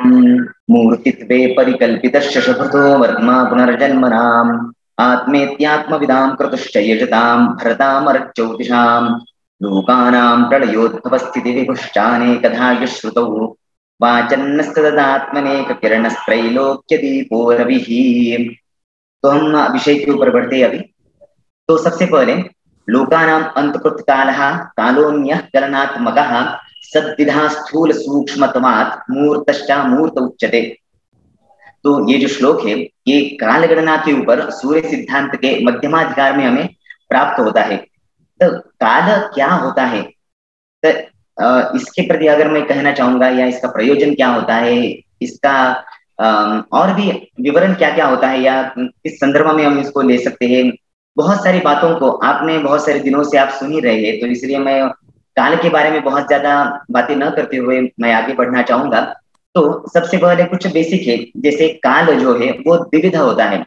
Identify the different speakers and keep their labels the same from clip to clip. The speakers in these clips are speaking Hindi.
Speaker 1: मूर्तित्वे परिकल्पितश्च शपथो वर्मा पुनर्जन्मनाम् आत्मेत्यात्मविदां कृतश्च यजतां भरतामरज्योतिषां लोकानां प्रलयोद्भवस्थितिविभुश्चानेकधा यश्रुतौ वाचन्नस्तदात्मनेककिरणस्त्रैलोक्यदीपो रविः। तो हम विषय के ऊपर बढ़ते हैं अभी। तो सबसे पहले लोकानां अंतकृत कालः कालोन्यः कलनात्मकः सद्विधा स्थूल सूक्ष्मत्वात् मूर्तश्च मूर्त उच्यते। तो ये जो श्लोक है ये काल गणना के ऊपर सूर्य सिद्धांत के मध्यमाधिकार में हमें प्राप्त होता है। तो काल क्या होता है, तो इसके प्रति अगर मैं कहना चाहूंगा या इसका प्रयोजन क्या होता है, इसका और भी विवरण क्या क्या होता है या किस संदर्भ में हम इसको ले सकते हैं, बहुत सारी बातों को आपने बहुत सारे दिनों से आप सुन ही रहे हैं। तो इसलिए मैं काल के बारे में बहुत ज्यादा बातें न करते हुए मैं आगे बढ़ना चाहूंगा। तो सबसे पहले कुछ बेसिक है, जैसे काल जो है वो द्विविध होता है।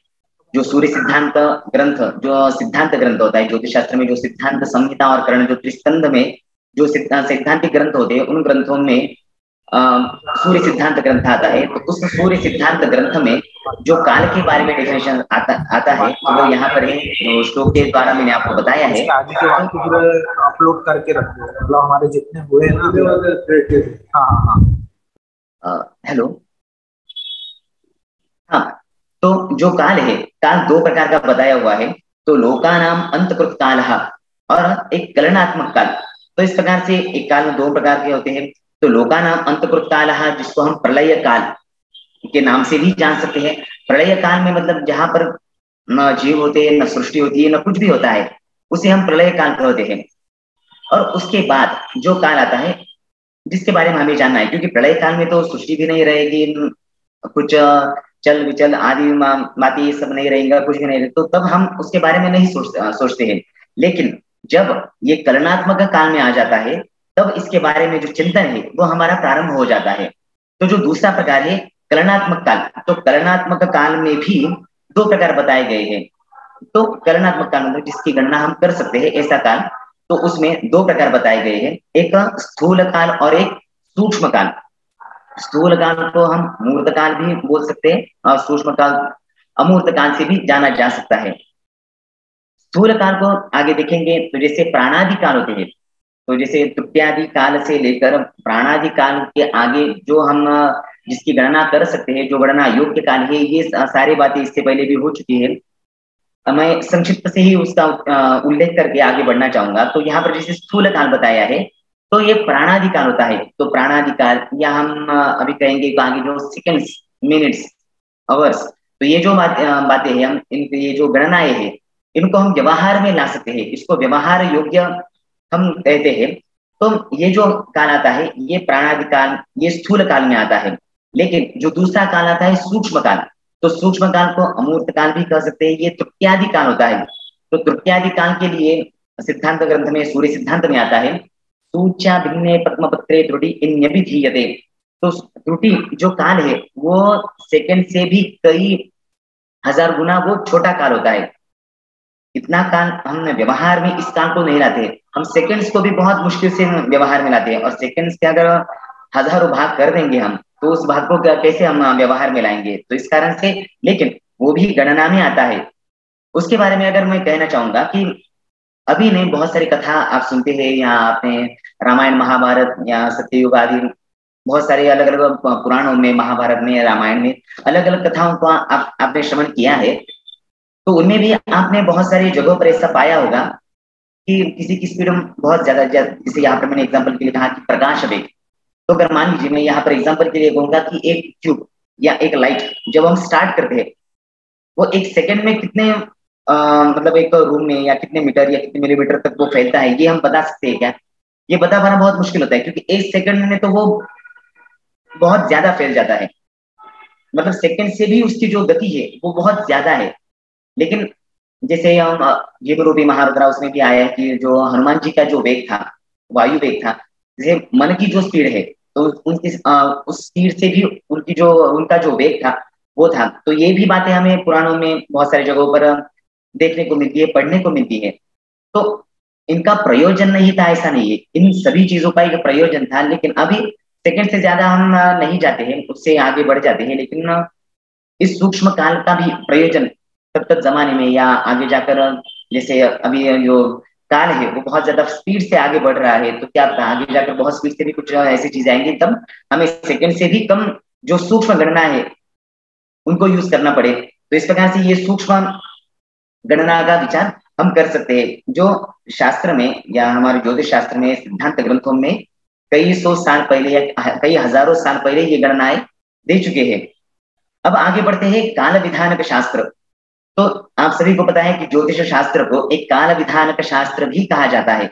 Speaker 1: जो सूर्य सिद्धांत ग्रंथ, जो सिद्धांत ग्रंथ होता है ज्योतिष शास्त्र में, जो सिद्धांत संहिता और करण जो त्रिस्कंध में जो सिद्धांतिक ग्रंथ होते हैं, उन ग्रंथों में सूर्य सिद्धांत ग्रंथ आता है। तो उस सूर्य सिद्धांत ग्रंथ में जो काल के बारे में डेफिनेशन आता है तो वो यहाँ पर है, तो श्लोक के द्वारा मैंने आपको बताया है।
Speaker 2: आगे के वाक्य पूरे अपलोड करके रख दो, मतलब हमारे जितने हुए हैं ना। हाँ,
Speaker 1: हेलो, हाँ, तो जो काल है, काल दो प्रकार का बताया हुआ है। तो लोकानाम अंतकृत काल और एक कलनात्मक काल। तो इस प्रकार से एक काल में दो प्रकार के होते हैं। तो लोकानाम अंतकृत काल जिसको हम प्रलय काल के नाम से भी जान सकते हैं। प्रलय काल में मतलब जहां पर न जीव होते हैं, न सृष्टि होती है, न कुछ भी होता है, उसे हम प्रलय काल कहते हैं। और उसके बाद जो काल आता है जिसके बारे में हमें जानना है, क्योंकि प्रलय काल में तो सृष्टि भी नहीं रहेगी, कुछ चल विचल आदि बातें ये सब नहीं रहेगा, कुछ भी नहीं रहेगा, तो तब हम उसके बारे में नहीं सोचते हैं। लेकिन जब ये कलनात्मक काल में आ जाता है तब इसके बारे में जो चिंतन है वो हमारा प्रारंभ हो जाता है। तो जो दूसरा प्रकार है कलनात्मक काल, तो कलनात्मक काल में भी दो प्रकार बताए गए हैं। तो कलनात्मक काल मतलब जिसकी गणना हम कर सकते हैं ऐसा काल, तो उसमें दो प्रकार बताए गए हैं, एक स्थूल काल और एक सूक्ष्म काल। स्थूल काल को हम मूर्त काल भी बोल सकते हैं और सूक्ष्म काल अमूर्त काल से भी जाना जा सकता है। स्थूल काल को आगे देखेंगे तो जैसे प्राणादि काल होते हैं, तो जैसे तृतीयादि काल से लेकर प्राणादि काल के आगे जो हम जिसकी गणना कर सकते हैं, जो गणना योग्य काल है, ये सारी बातें इससे पहले भी हो चुकी है। मैं संक्षिप्त से ही उसका उल्लेख करके आगे बढ़ना चाहूंगा। तो यहाँ पर जैसे स्थूल काल बताया है तो ये प्राणादि काल होता है। तो प्राणादि काल या हम अभी कहेंगे तो आगे जो सेकंड्स, मिनट्स, आवर्स, तो ये जो बातें हैं, हम ये जो गणनाएं हैं इनको हम व्यवहार में ला सकते हैं, इसको व्यवहार योग्य हम कहते हैं। तो ये जो काल आता है ये प्राणादि काल, ये स्थूल काल में आता है। लेकिन जो दूसरा काल आता है सूक्ष्म काल, तो सूक्ष्म काल को अमूर्त काल भी कह सकते हैं, ये तृतीयादि काल होता है। तो तृतीयादि काल के लिए सिद्धांत ग्रंथ में, सूर्य सिद्धांत में आता है सूच्या भिन्ने पद्मपत्रे त्रुटि इन्यभिधीयते। तो त्रुटि जो काल है वो सेकंड से भी कई हजार गुना वो छोटा काल होता है। इतना काल हम व्यवहार में इस काल को नहीं लाते, हम सेकंड्स को भी बहुत मुश्किल से व्यवहार में लाते हैं, और सेकंड्स के अगर हजारों भाग कर देंगे हम तो उस भाग को कैसे हम व्यवहार में लाएंगे। तो इस कारण से, लेकिन वो भी गणना में आता है। उसके बारे में अगर मैं कहना चाहूंगा कि अभी नहीं, बहुत सारी कथा आप सुनते हैं, या आपने रामायण महाभारत या सत्ययुग आदि बहुत सारे अलग अलग पुराणों में, महाभारत में, रामायण में अलग अलग कथाओं को आपने श्रवण किया है। तो उनमें भी आपने बहुत सारी जगहों पर ऐसा पाया होगा कि किसी की स्पीड बहुत ज्यादा, जैसे यहाँ पर मैंने एग्जाम्पल के लिए कहा कि प्रकाश वेग। तो अगर मान लीजिए मैं यहाँ पर एग्जाम्पल के लिए कहूंगा कि एक ट्यूब या एक लाइट जब हम स्टार्ट करते हैं वो एक सेकंड में कितने मतलब एक रूम में या कितने मीटर या कितने मिलीमीटर तक वो फैलता है, ये हम बता सकते हैं क्या? ये बता पाना बहुत मुश्किल होता है, क्योंकि एक सेकंड में तो वो बहुत ज्यादा फैल जाता है, मतलब सेकंड से भी उसकी जो गति है वो बहुत ज्यादा है। लेकिन जैसे हम जीवरूपी महारुद्रा उसमें भी आया है कि जो हनुमान जी का जो वेग था, वायु वेग था, जैसे मन की जो स्पीड है तो उनकी उस स्पीड से भी उनकी जो उनका जो वेग था वो था। तो ये भी बातें हमें पुराणों में बहुत सारी जगहों पर देखने को मिलती है, पढ़ने को मिलती है। तो इनका प्रयोजन नहीं था ऐसा नहीं है, इन सभी चीजों का एक प्रयोजन था। लेकिन अभी सेकंड से ज्यादा हम नहीं जाते हैं, उससे आगे बढ़ जाते हैं, लेकिन इस सूक्ष्म काल का भी प्रयोजन तब तक जमाने में या आगे जाकर, जैसे अभी जो काल है वो बहुत ज्यादा स्पीड से आगे बढ़ रहा है, तो क्या पता आगे जाकर बहुत स्पीड से भी कुछ ऐसी चीज आएंगी, तब हमें सेकंड से भी कम जो सूक्ष्म गणना है उनको यूज करना पड़े। तो इस प्रकार से ये सूक्ष्म गणना का विचार हम कर सकते हैं, जो शास्त्र में या हमारे ज्योतिष शास्त्र में, सिद्धांत ग्रंथों में कई सौ साल पहले या कई हजारों साल पहले ये गणनाएं दे चुके हैं। अब आगे बढ़ते हैं काल विधानक शास्त्र। तो आप सभी को पता है कि ज्योतिष शास्त्र को एक काल विधानक शास्त्र भी कहा जाता है।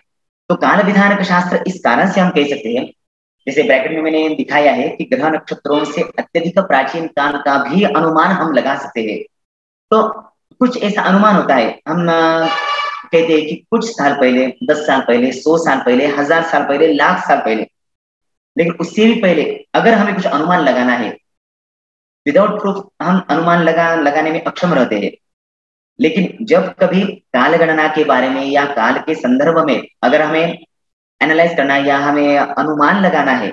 Speaker 1: तो काल विधानक शास्त्र इस कारण से हम कह सकते हैं, जैसे ब्रैकेट में मैंने दिखाया है कि ग्रह नक्षत्रों से अत्यधिक प्राचीन काल का भी अनुमान हम लगा सकते हैं। तो कुछ ऐसा अनुमान होता है, हम कहते हैं कि कुछ साल पहले, 10 साल पहले, 100 साल पहले, 1000 साल पहले, लाख साल पहले, लेकिन उससे भी पहले अगर हमें कुछ अनुमान लगाना है, विदाउट प्रूफ हम अनुमान लगाने में अक्षम रहते हैं। लेकिन जब कभी काल गणना के बारे में या काल के संदर्भ में अगर हमें एनालाइज करना है या हमें अनुमान लगाना है,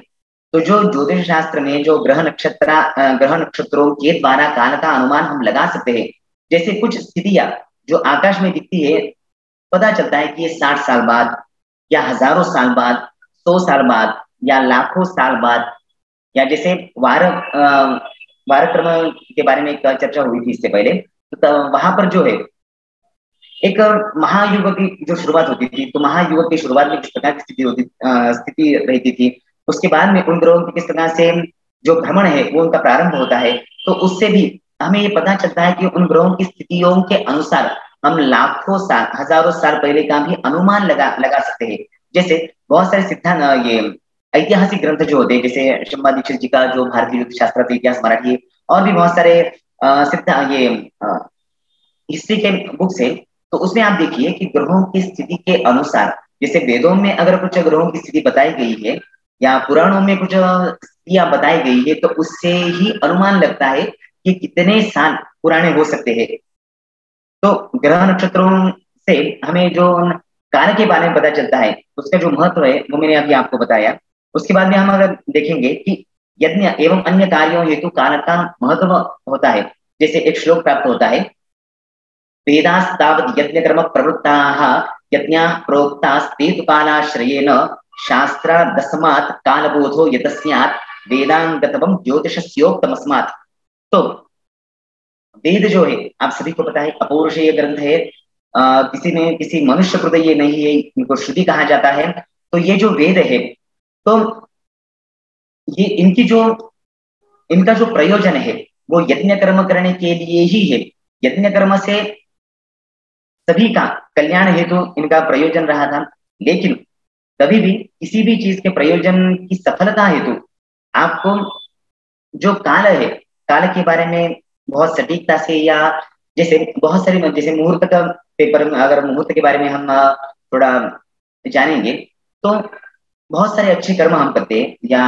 Speaker 1: तो जो ज्योतिष शास्त्र में जो ग्रह नक्षत्रों के द्वारा काल का अनुमान हम लगा सकते हैं। जैसे कुछ स्थितियां जो आकाश में दिखती है, पता चलता है कि ये 60 साल बाद या हजारों साल बाद, 100 साल बाद या लाखों साल बाद, या जैसे वारक्रम के बारे में एक चर्चा हुई थी इससे पहले, तो वहां पर जो है एक महायुग की जो शुरुआत होती थी, तो महायुग की शुरुआत में किस प्रकार की स्थिति रहती थी, उसके बाद में उन ग्रहों की किस प्रकार से जो भ्रमण है वो उनका प्रारंभ होता है, तो उससे भी हमें ये पता चलता है कि उन ग्रहों की स्थितियों के अनुसार हम लाखों साल, हजारों साल पहले का भी अनुमान लगा सकते हैं। जैसे बहुत सारे सिद्धांत, ये ऐतिहासिक ग्रंथ जो होते हैं, जैसे शंबा दीक्षित जी का जो भारतीय शास्त्र इतिहास मराठी, और भी बहुत सारे सिद्धांत, ये हिस्ट्री के बुक्स है, तो उसमें आप देखिए कि ग्रहों की स्थिति के अनुसार, जैसे वेदों में अगर कुछ ग्रहों की स्थिति बताई गई है या पुराणों में कुछ स्थितियां बताई गई है, तो उससे ही अनुमान लगता है कि कितने साल पुराने हो सकते हैं। तो ग्रह नक्षत्रों से हमें जो काल के बारे में पता चलता है, उसका जो महत्व है वो मैंने अभी आपको बताया। उसके बाद में हम अगर देखेंगे कि यज्ञ एवं अन्य कार्यों हेतु काल का महत्व होता है। जैसे एक श्लोक प्राप्त होता है, वेदास्तावद् यज्ञ कर्म प्रवृत्ताः यज्ञाः प्रोक्तास्ते तु कालाश्रयेण शास्त्रादस्मात् कालबोधो यतस्यात् वेदांगतवं ज्योतिषस्योक्तमस्मात्। तो वेद जो है आप सभी को पता है अपौरुषेय ग्रंथ है, किसी मनुष्य कृत ये नहीं है, इनको श्रुति कहा जाता है। तो ये जो वेद है, तो ये इनका जो प्रयोजन है वो यज्ञ कर्म करने के लिए ही है। यज्ञ कर्म से सभी का कल्याण हेतु इनका प्रयोजन रहा था। लेकिन कभी भी किसी भी चीज के प्रयोजन की सफलता हेतु आपको जो काल है, काल के बारे में बहुत सटीकता से, या जैसे बहुत सारी, जैसे मुहूर्त का पेपर में अगर मुहूर्त के बारे में हम थोड़ा जानेंगे, तो बहुत सारे अच्छे कर्म हम करते हैं, या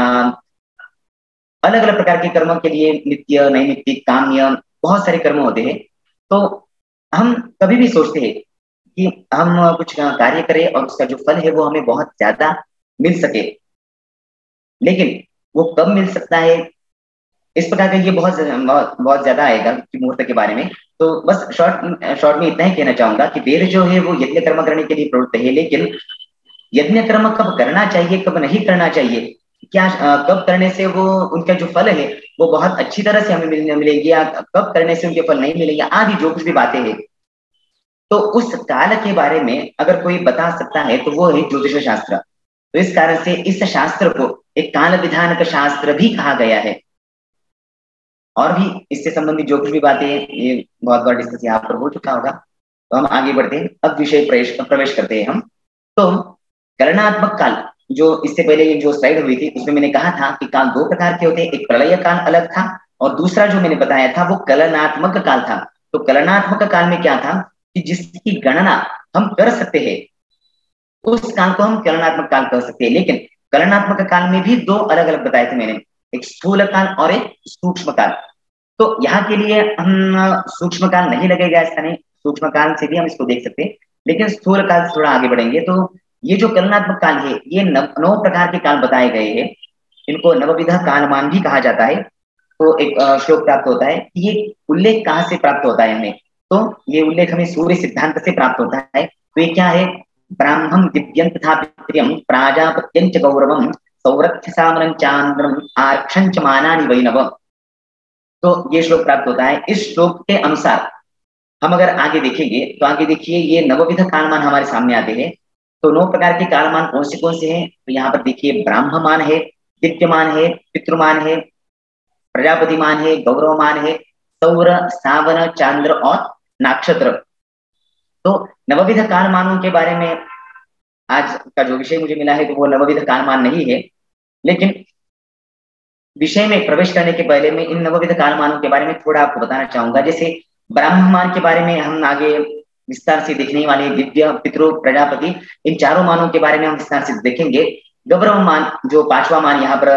Speaker 1: अलग अलग प्रकार के कर्मों के लिए नित्य, नैमित्तिक, काम्य बहुत सारे कर्म होते हैं। तो हम कभी भी सोचते हैं कि हम कुछ कार्य करें और उसका जो फल है वो हमें बहुत ज्यादा मिल सके, लेकिन वो कब मिल सकता है, इस प्रकार का ये बहुत ज्यादा आएगा कि मुहूर्त के बारे में। तो बस शॉर्ट में इतना ही कहना चाहूंगा कि वेद जो है वो यज्ञ कर्म करने के लिए प्रवृत्त है, लेकिन यज्ञ कर्म कब करना चाहिए, कब नहीं करना चाहिए, क्या कब करने से वो उनका जो फल है वो बहुत अच्छी तरह से हमें मिलेगी, या कब करने से उनके फल नहीं मिलेंगे, आदि जो कुछ भी बातें हैं, तो उस काल के बारे में अगर कोई बता सकता है तो वो है ज्योतिष शास्त्र। तो इस कारण से इस शास्त्र को एक काल विधान का शास्त्र भी कहा गया है। और भी इससे संबंधित जो कुछ भी बातें हैं, ये बहुत बार डिस्कस यहाँ पर हो चुका होगा, तो हम आगे बढ़ते हैं। अब विषय प्रवेश करते हैं हम। तो करणात्मक काल, जो इससे पहले ये जो स्लाइड हुई थी उसमें मैंने कहा था कि काल दो प्रकार के होते हैं, एक प्रलय काल अलग था और दूसरा जो मैंने बताया था वो कलनात्मक काल था। तो कलनात्मक काल में क्या था कि जिसकी गणना हम कर सकते हैं उस काल को हम कलनात्मक काल कह सकते हैं। लेकिन कलनात्मक काल में भी दो अलग अलग बताए थे मैंने, एक स्थूल काल और एक सूक्ष्म काल। तो यहाँ के लिए हम सूक्ष्म काल नहीं लगेगा, ऐसा नहीं, सूक्ष्म काल से भी हम इसको देख सकते हैं, लेकिन स्थूल काल से थोड़ा आगे बढ़ेंगे। तो ये जो कलनात्मक काल है ये 9 प्रकार के काल बताए गए हैं। इनको नवविध कालमान भी कहा जाता है। तो एक श्लोक प्राप्त होता है। ये उल्लेख कहाँ से प्राप्त होता है हमें? तो ये उल्लेख हमें सूर्य सिद्धांत से प्राप्त होता है। तो ये क्या है? ब्राह्मण दिव्यं तथा पितृं प्राजापत्यं च गौरवं सौरथ्य सामरं चांद्रम आर्क्षं च मानानि वैनव। तो ये श्लोक प्राप्त होता है। इस श्लोक के अनुसार हम अगर आगे देखेंगे तो आगे देखिए, ये नवविध कालमान हमारे सामने आते हैं। तो 9 प्रकार के कालमान कौन से हैं? तो यहाँ पर देखिए, ब्राह्ममान है, दिव्यमान है, पितृमान है, प्रजापतिमान है, गौरवमान है, सौर, सावन, चांद्र और नक्षत्र। तो नवविध कालमानों के बारे में आज का जो विषय मुझे मिला है तो वो नवविध कालमान नहीं है, लेकिन विषय में प्रवेश करने के पहले मैं इन नवविध कालमानों के बारे में थोड़ा आपको बताना चाहूंगा। जैसे ब्राह्ममान के बारे में हम आगे विस्तार से देखने वाले, दिव्य, पितृ, प्रजापति, इन चारों मानों के बारे में हम विस्तार से देखेंगे। गौरवमान जो 5वां मान यहाँ पर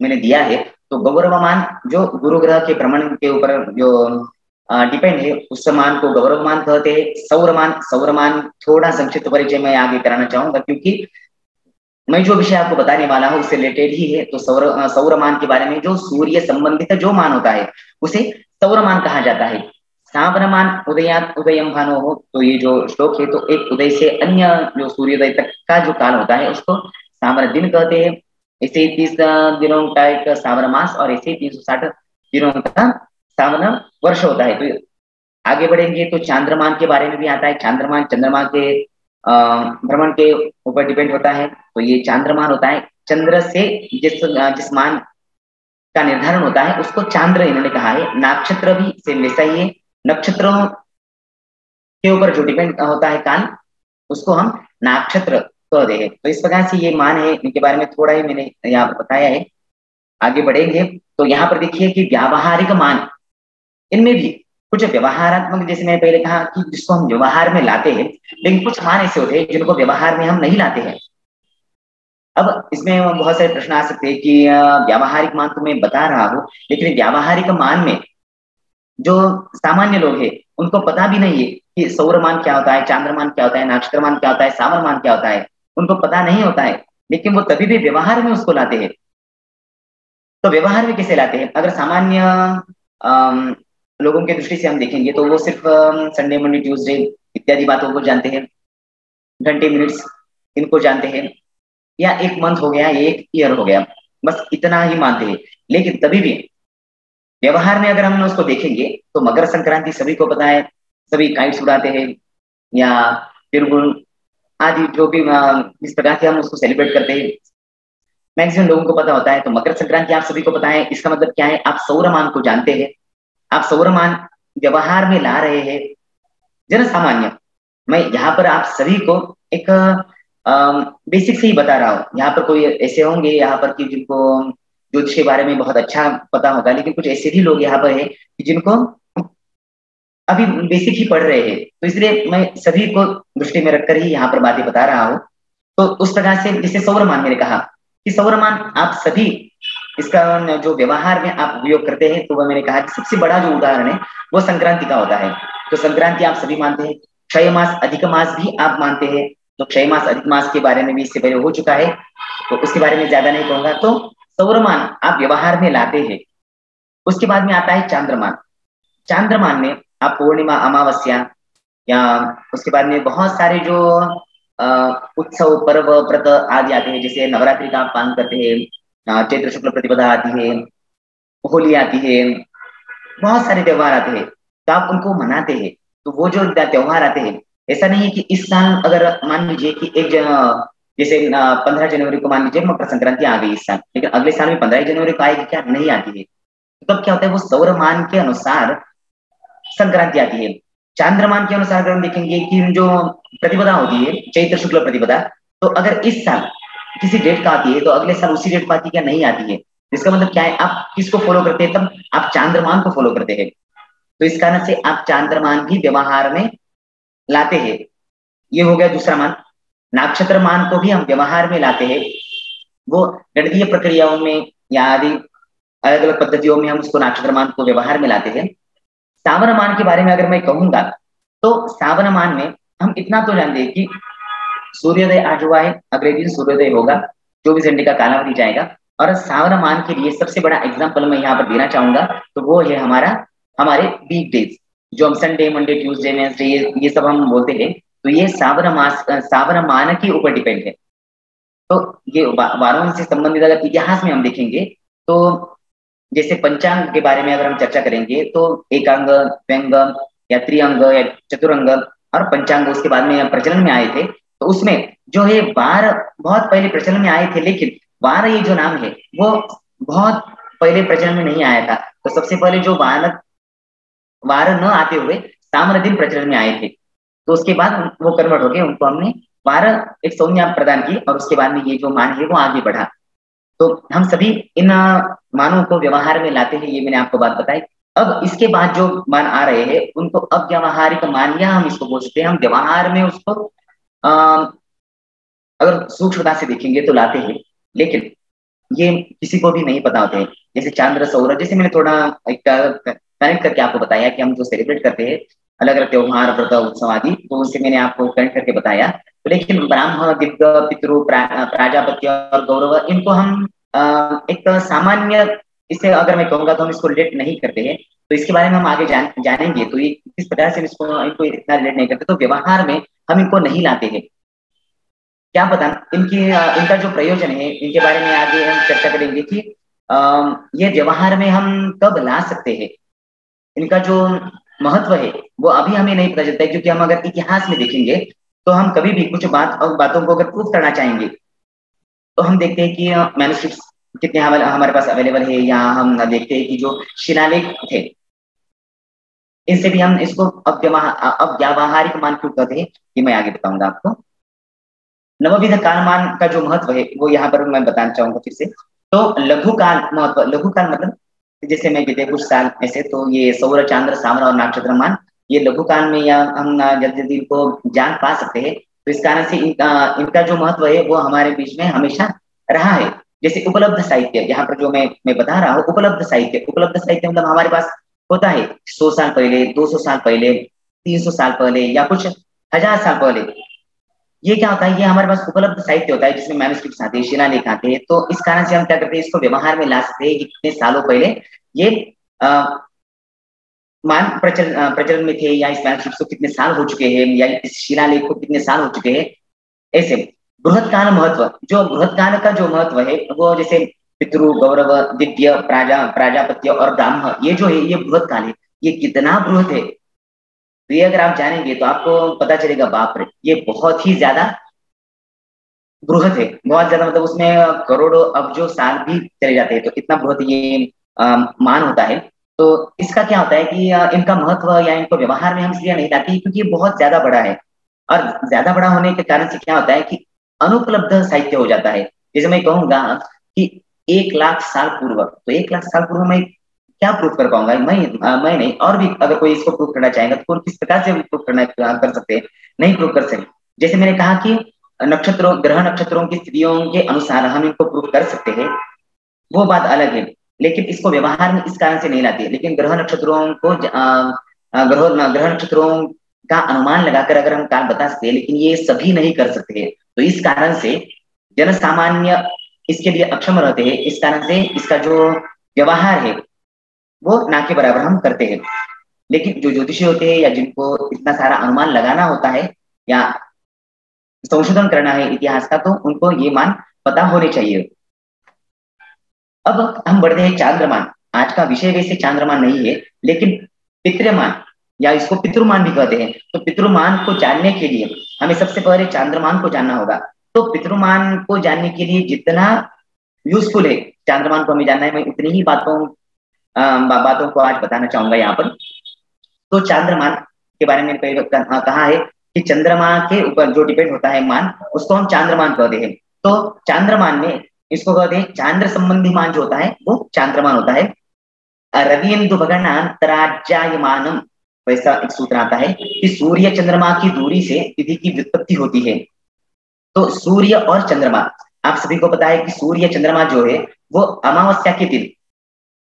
Speaker 1: मैंने दिया है, तो गौरवमान जो गुरु ग्रह के भ्रमण के ऊपर जो डिपेंड है, उस मान को गौरवमान कहते हैं। सौरमान थोड़ा संक्षिप्त परिचय मैं आगे कराना चाहूंगा, क्योंकि मैं जो विषय आपको बताने वाला हूँ उससे रिलेटेड ही है। तो सौरमान के बारे में, जो सूर्य संबंधित जो मान होता है उसे सौरमान कहा जाता है। सावरमान उदयात उदयम भानो हो, तो ये जो श्लोक है, तो एक उदय से अन्य जो सूर्योदय तक का जो काल होता है उसको सावर दिन कहते हैं। इसे 30 दिनों का एक सावन मास और इसे 360 दिनों का सावन वर्ष होता है। तो आगे बढ़ेंगे तो चांद्रमान के बारे में भी आता है। चांद्रमान चंद्रमा के भ्रमण के ऊपर डिपेंड होता है। तो ये चांद्रमान होता है। चंद्र से जिस मान का निर्धारण होता है उसको चांद्र इन्होंने कहा है। नक्षत्र भी सेम वैसा ही है। नक्षत्रों के ऊपर जो डिपेंड होता है काल, उसको हम नक्षत्र कहते हैं। तो इस प्रकार से ये मान है, इनके बारे में थोड़ा ही मैंने यहाँ पर बताया है। आगे बढ़ेंगे तो यहाँ पर देखिए कि व्यावहारिक मान, इनमें भी कुछ व्यवहारात्मक, जैसे मैंने पहले कहा कि जिसको हम व्यवहार में लाते हैं, लेकिन कुछ मान ऐसे होते हैं जिनको व्यवहार में हम नहीं लाते हैं। अब इसमें बहुत सारे प्रश्न आ सकते हैं कि व्यावहारिक मान तो मैं बता रहा हूँ, लेकिन व्यावहारिक मान में जो सामान्य लोग हैं उनको पता भी नहीं है कि सौरमान क्या होता है, चांद्रमान क्या होता है, नक्षत्रमान क्या होता है, सावरमान क्या होता है, उनको पता नहीं होता है। लेकिन वो तभी भी व्यवहार में उसको लाते हैं। तो व्यवहार में कैसे लाते हैं? अगर सामान्य लोगों की दृष्टि से हम देखेंगे तो वो सिर्फ संडे, मंडे, ट्यूसडे इत्यादि बातों को जानते हैं, घंटे, मिनट्स इनको जानते हैं, या एक मंथ हो गया, एक ईयर हो गया, बस इतना ही मानते हैं। लेकिन तभी भी व्यवहार में अगर हम उसको देखेंगे तो मकर संक्रांति सभी को पता है, सभी काइट्स उड़ाते हैं, या फिर आदि जो भी इस प्रकार से हम उसको सेलिब्रेट करते हैं, मैक्सिमम लोगों को पता होता है। तो मकर संक्रांति आप सभी को पता है। इसका मतलब क्या है? आप सौरमान को जानते हैं, आप सौरमान व्यवहार में ला रहे हैं। जन सामान्य, मैं यहाँ पर आप सभी को एक बेसिक से ही बता रहा हूँ। यहाँ पर कोई ऐसे होंगे यहाँ पर कि जिनको ज्योतिष के बारे में बहुत अच्छा पता होगा, लेकिन कुछ ऐसे भी लोग यहाँ पर है कि जिनको अभी बेसिक ही पढ़ रहे हैं। तो इसलिए मैं सभी को दृष्टि में रखकर ही यहाँ पर बातें बता रहा हूँ। तो उस प्रकार से जिसे सौरमान, मैंने कहा कि सौरमान आप सभी इसका जो व्यवहार में आप उपयोग करते हैं, तो वह मैंने कहा कि सबसे बड़ा जो उदाहरण है वो संक्रांति का होता है। तो संक्रांति आप सभी मानते हैं। क्षय मास, अधिक मास भी आप मानते हैं। तो क्षय मास, अधिक मास के बारे में भी इससे पहले हो चुका है, तो उसके बारे में ज्यादा नहीं कहूंगा। तो सौरमान आप व्यवहार में लाते हैं। उसके बाद में आता है चांद्रमान। चांद्रमान में आप पूर्णिमा, अमावस्या, या उसके बाद में बहुत सारे जो उत्सव, पर्व, व्रत आदि आते हैं। जैसे नवरात्रि का आप पालन करते हैं, चैत्र शुक्ल प्रतिपदा आती है, होली आती है, बहुत सारे त्योहार आते हैं, तो आप उनको मनाते हैं। तो वो जो त्योहार आते हैं, ऐसा नहीं है कि इस साल अगर मान लीजिए कि जैसे 15 जनवरी को मान लीजिए मकर संक्रांति आ गई इस साल, लेकिन अगले साल में 15 जनवरी को आएगी क्या? नहीं आती है। तो तब क्या होता है? वो सौरमान के अनुसार संक्रांति आती है। चांद्रमान के अनुसार अगर हम देखेंगे कि जो प्रतिपदा होती है, चैत्र शुक्ल प्रतिपदा, तो अगर इस साल किसी डेट का आती है तो अगले साल उसी डेट पर आती क्या? नहीं आती है। इसका मतलब क्या है? आप किसको फॉलो करते हैं? तब आप चांद्रमान को फॉलो करते हैं। तो इस कारण से आप चांद्रमान भी व्यवहार में लाते हैं। ये हो गया दूसरा मान। नक्षत्र मान को भी हम व्यवहार में लाते हैं। वो गणितीय प्रक्रियाओं में या आदि अलग अलग पद्धतियों में हम उसको नक्षत्र मान को व्यवहार में लाते हैं। सावन मान के बारे में अगर मैं कहूंगा तो सावन मान में हम इतना तो जानते हैं कि सूर्योदय आज हुआ है, अगले दिन सूर्योदय होगा, 24 घंटे का कालावधि जाएगा, और सावरमान के लिए सबसे बड़ा एग्जाम्पल मैं यहाँ पर देना चाहूंगा, तो वो है हमारे वीक डेज, जो हम संडे, मंडे, ट्यूसडे, वेडनेसडे ये सब हम बोलते हैं। तो ये सावरमान के ऊपर डिपेंड है। तो ये वारों से संबंधित अगर इतिहास में हम देखेंगे, तो जैसे पंचांग के बारे में अगर हम चर्चा करेंगे, तो एकांग, व्यंग या त्रिअंग या चतुरंग और पंचांग उसके बाद में प्रचलन में आए थे। तो उसमें जो है वार बहुत पहले प्रचलन में आए थे, लेकिन वार ये जो नाम है वो बहुत पहले प्रचलन में नहीं आया था। तो सबसे पहले जो वार न आते हुए सामर दिन प्रचलन में आए थे, तो उसके बाद वो कन्वर्ट हो गए, उनको हमने वार एक संज्ञा प्रदान की, और उसके बाद में ये जो मान है वो आगे बढ़ा। तो हम सभी इन मानों को व्यवहार में लाते हैं, ये मैंने आपको बात बताई। अब इसके बाद जो मान आ रहे हैं उनको अव्यावहारिक मान, या हम इसको बोल सकते हैं, हम व्यवहार में उसको अगर सूक्ष्मता से देखेंगे तो लाते हैं, लेकिन ये किसी को भी नहीं पता होते हैं। जैसे चांद्र सौर, जैसे मैंने थोड़ा कनेक्ट करके आपको बताया कि हम जो सेलिब्रेट करते हैं अलग अलग त्योहार, व्रत, उत्सव आदि, तो उनसे मैंने आपको कनेक्ट करके बताया। तो लेकिन ब्राह्मण, दिव्य, पितृ, प्राजापत्य और गौरव, इनको हम एक सामान्य, इसे अगर मैं कहूंगा तो हम इसको रिलेट नहीं करते हैं। तो इसके बारे में हम आगे जानेंगे, तो ये किस प्रकार से इनको इतना रिलेट नहीं करते, तो व्यवहार में हम इनको नहीं लाते हैं। क्या पता इनका जो प्रयोजन है, इनके बारे में आगे हम चर्चा करेंगे कि ये व्यवहार में हम कब ला सकते हैं। इनका जो महत्व है वो अभी हमें नहीं पता चलता है, क्योंकि हम अगर इतिहास में देखेंगे तो हम कभी भी कुछ बातों को अगर प्रूफ करना चाहेंगे, तो हम देखते हैं कि मैन्युस्क्रिप्ट्स कितने हमारे पास अवेलेबल है, या हम देखते हैं कि जो शिलालेख थे, इनसे भी हम इसको अव्यावहारिक मान क्यों कहते हैं, ये मैं आगे बताऊंगा आपको। नवविध कालमान का जो महत्व है वो यहाँ पर मैं बताना चाहूंगा फिर से। तो लघु काल महत्व, लघु काल मतलब जैसे मैं बीते कुछ साल ऐसे, तो ये सौर, चांद्र, सामर और नक्षत्र मान, ये लघु काल में या हम जल्दी जल्दी इनको जान पा सकते हैं। तो इस कारण से इनका जो महत्व है वो हमारे बीच में हमेशा रहा है। जैसे उपलब्ध साहित्य, यहाँ पर जो मैं बता रहा हूँ, उपलब्ध साहित्य मतलब हमारे पास होता है 100 साल पहले, 200 साल पहले, 300 साल पहले, या कुछ 1000 साल पहले। ये क्या होता है, ये हमारे पास उपलब्ध साहित्य होता है जिसमें मैन्युस्क्रिप्ट्स आते हैं, शिलालेख आते हैं। तो इस कारण से हम क्या करते हैं, इसको व्यवहार में ला सकते हैं कि कितने सालों पहले ये मान प्रचलन में थे, या इस मैन्युस्क्रिप्ट्स को कितने साल हो चुके हैं, या इस शिलालेख को कितने साल हो चुके हैं। ऐसे बृहत काल महत्व, जो बृहत काल का जो महत्व है वो जैसे पितृ, गौरव, दिव्य, प्राजापत्य और ब्राह्मण, ये जो है ये बृहत काल है। ये कितना बृहत है, तो ये अगर आप जानेंगे तो आपको पता चलेगा, बाप रे ये बहुत ही ज्यादा बृहत है, बहुत ज्यादा, मतलब उसमें करोड़ों अब्जों साल भी चले जाते हैं। तो इतना बृहत ये मान होता है। तो इसका क्या होता है कि इनका महत्व या इनको व्यवहार में हम इसलिए नहीं लाते क्योंकि ये बहुत ज्यादा बड़ा है, और ज्यादा बड़ा होने के कारण से क्या होता है कि अनुपलब्ध साहित्य हो जाता है। जैसे मैं कहूंगा कि 1,00,000 साल पूर्व, तो 1,00,000 साल पूर्व मैं क्या प्रूफ कर पाऊंगा, मैं नहीं, और भी अगर कोई इसको प्रूफ करना चाहेगा तो किस प्रकार से प्रूफ कर सकते हैं, नहीं प्रूफ कर सकते। जैसे मैंने कहा कि ग्रह नक्षत्रों की स्थितियों के अनुसार हम इनको प्रूफ कर सकते हैं, वो बात अलग है, लेकिन इसको व्यवहार में इस कारण से नहीं लाते। लेकिन ग्रह नक्षत्रों को ग्रह नक्षत्रों का अनुमान लगाकर अगर हम काल बता सकते हैं, लेकिन ये सभी नहीं कर सकते हैं। तो इस कारण से जन सामान्य इसके लिए अक्षम रहते हैं। इस कारण से इसका जो व्यवहार है वो ना के बराबर हम करते हैं। लेकिन जो ज्योतिषी होते हैं या जिनको इतना सारा अनुमान लगाना होता है या संशोधन करना है इतिहास का, तो उनको ये मान पता होने चाहिए। अब हम बढ़ते हैं चांद्रमान। आज का विषय वैसे चांद्रमान नहीं है, लेकिन पितृमान या इसको पितृमान भी कहते हैं। तो पितृमान को जानने के लिए हमें सबसे पहले चांद्रमान को जानना होगा। तो पितृमान को जानने के लिए जितना यूजफुल है चांद्रमान को हमें जानना है, मैं उतनी ही बातों को आज बताना चाहूंगा यहाँ पर। तो चांद्रमान के बारे में पहले कहा है कि चंद्रमा के ऊपर जो डिपेंड होता है मान, उसको हम चांद्रमान कहते हैं। तो चांद्रमान में इसको कहते हैं चांद्र संबंधी मान जो होता है वो चांद्रमान होता है। रविन्द्र भगन अंतराज्यायमानम, वैसा एक सूत्र आता है कि सूर्य चंद्रमा की दूरी से तिथि की व्युत्पत्ति होती है। तो सूर्य और चंद्रमा, आप सभी को पता है कि सूर्य चंद्रमा जो है वो अमावस्या के दिन,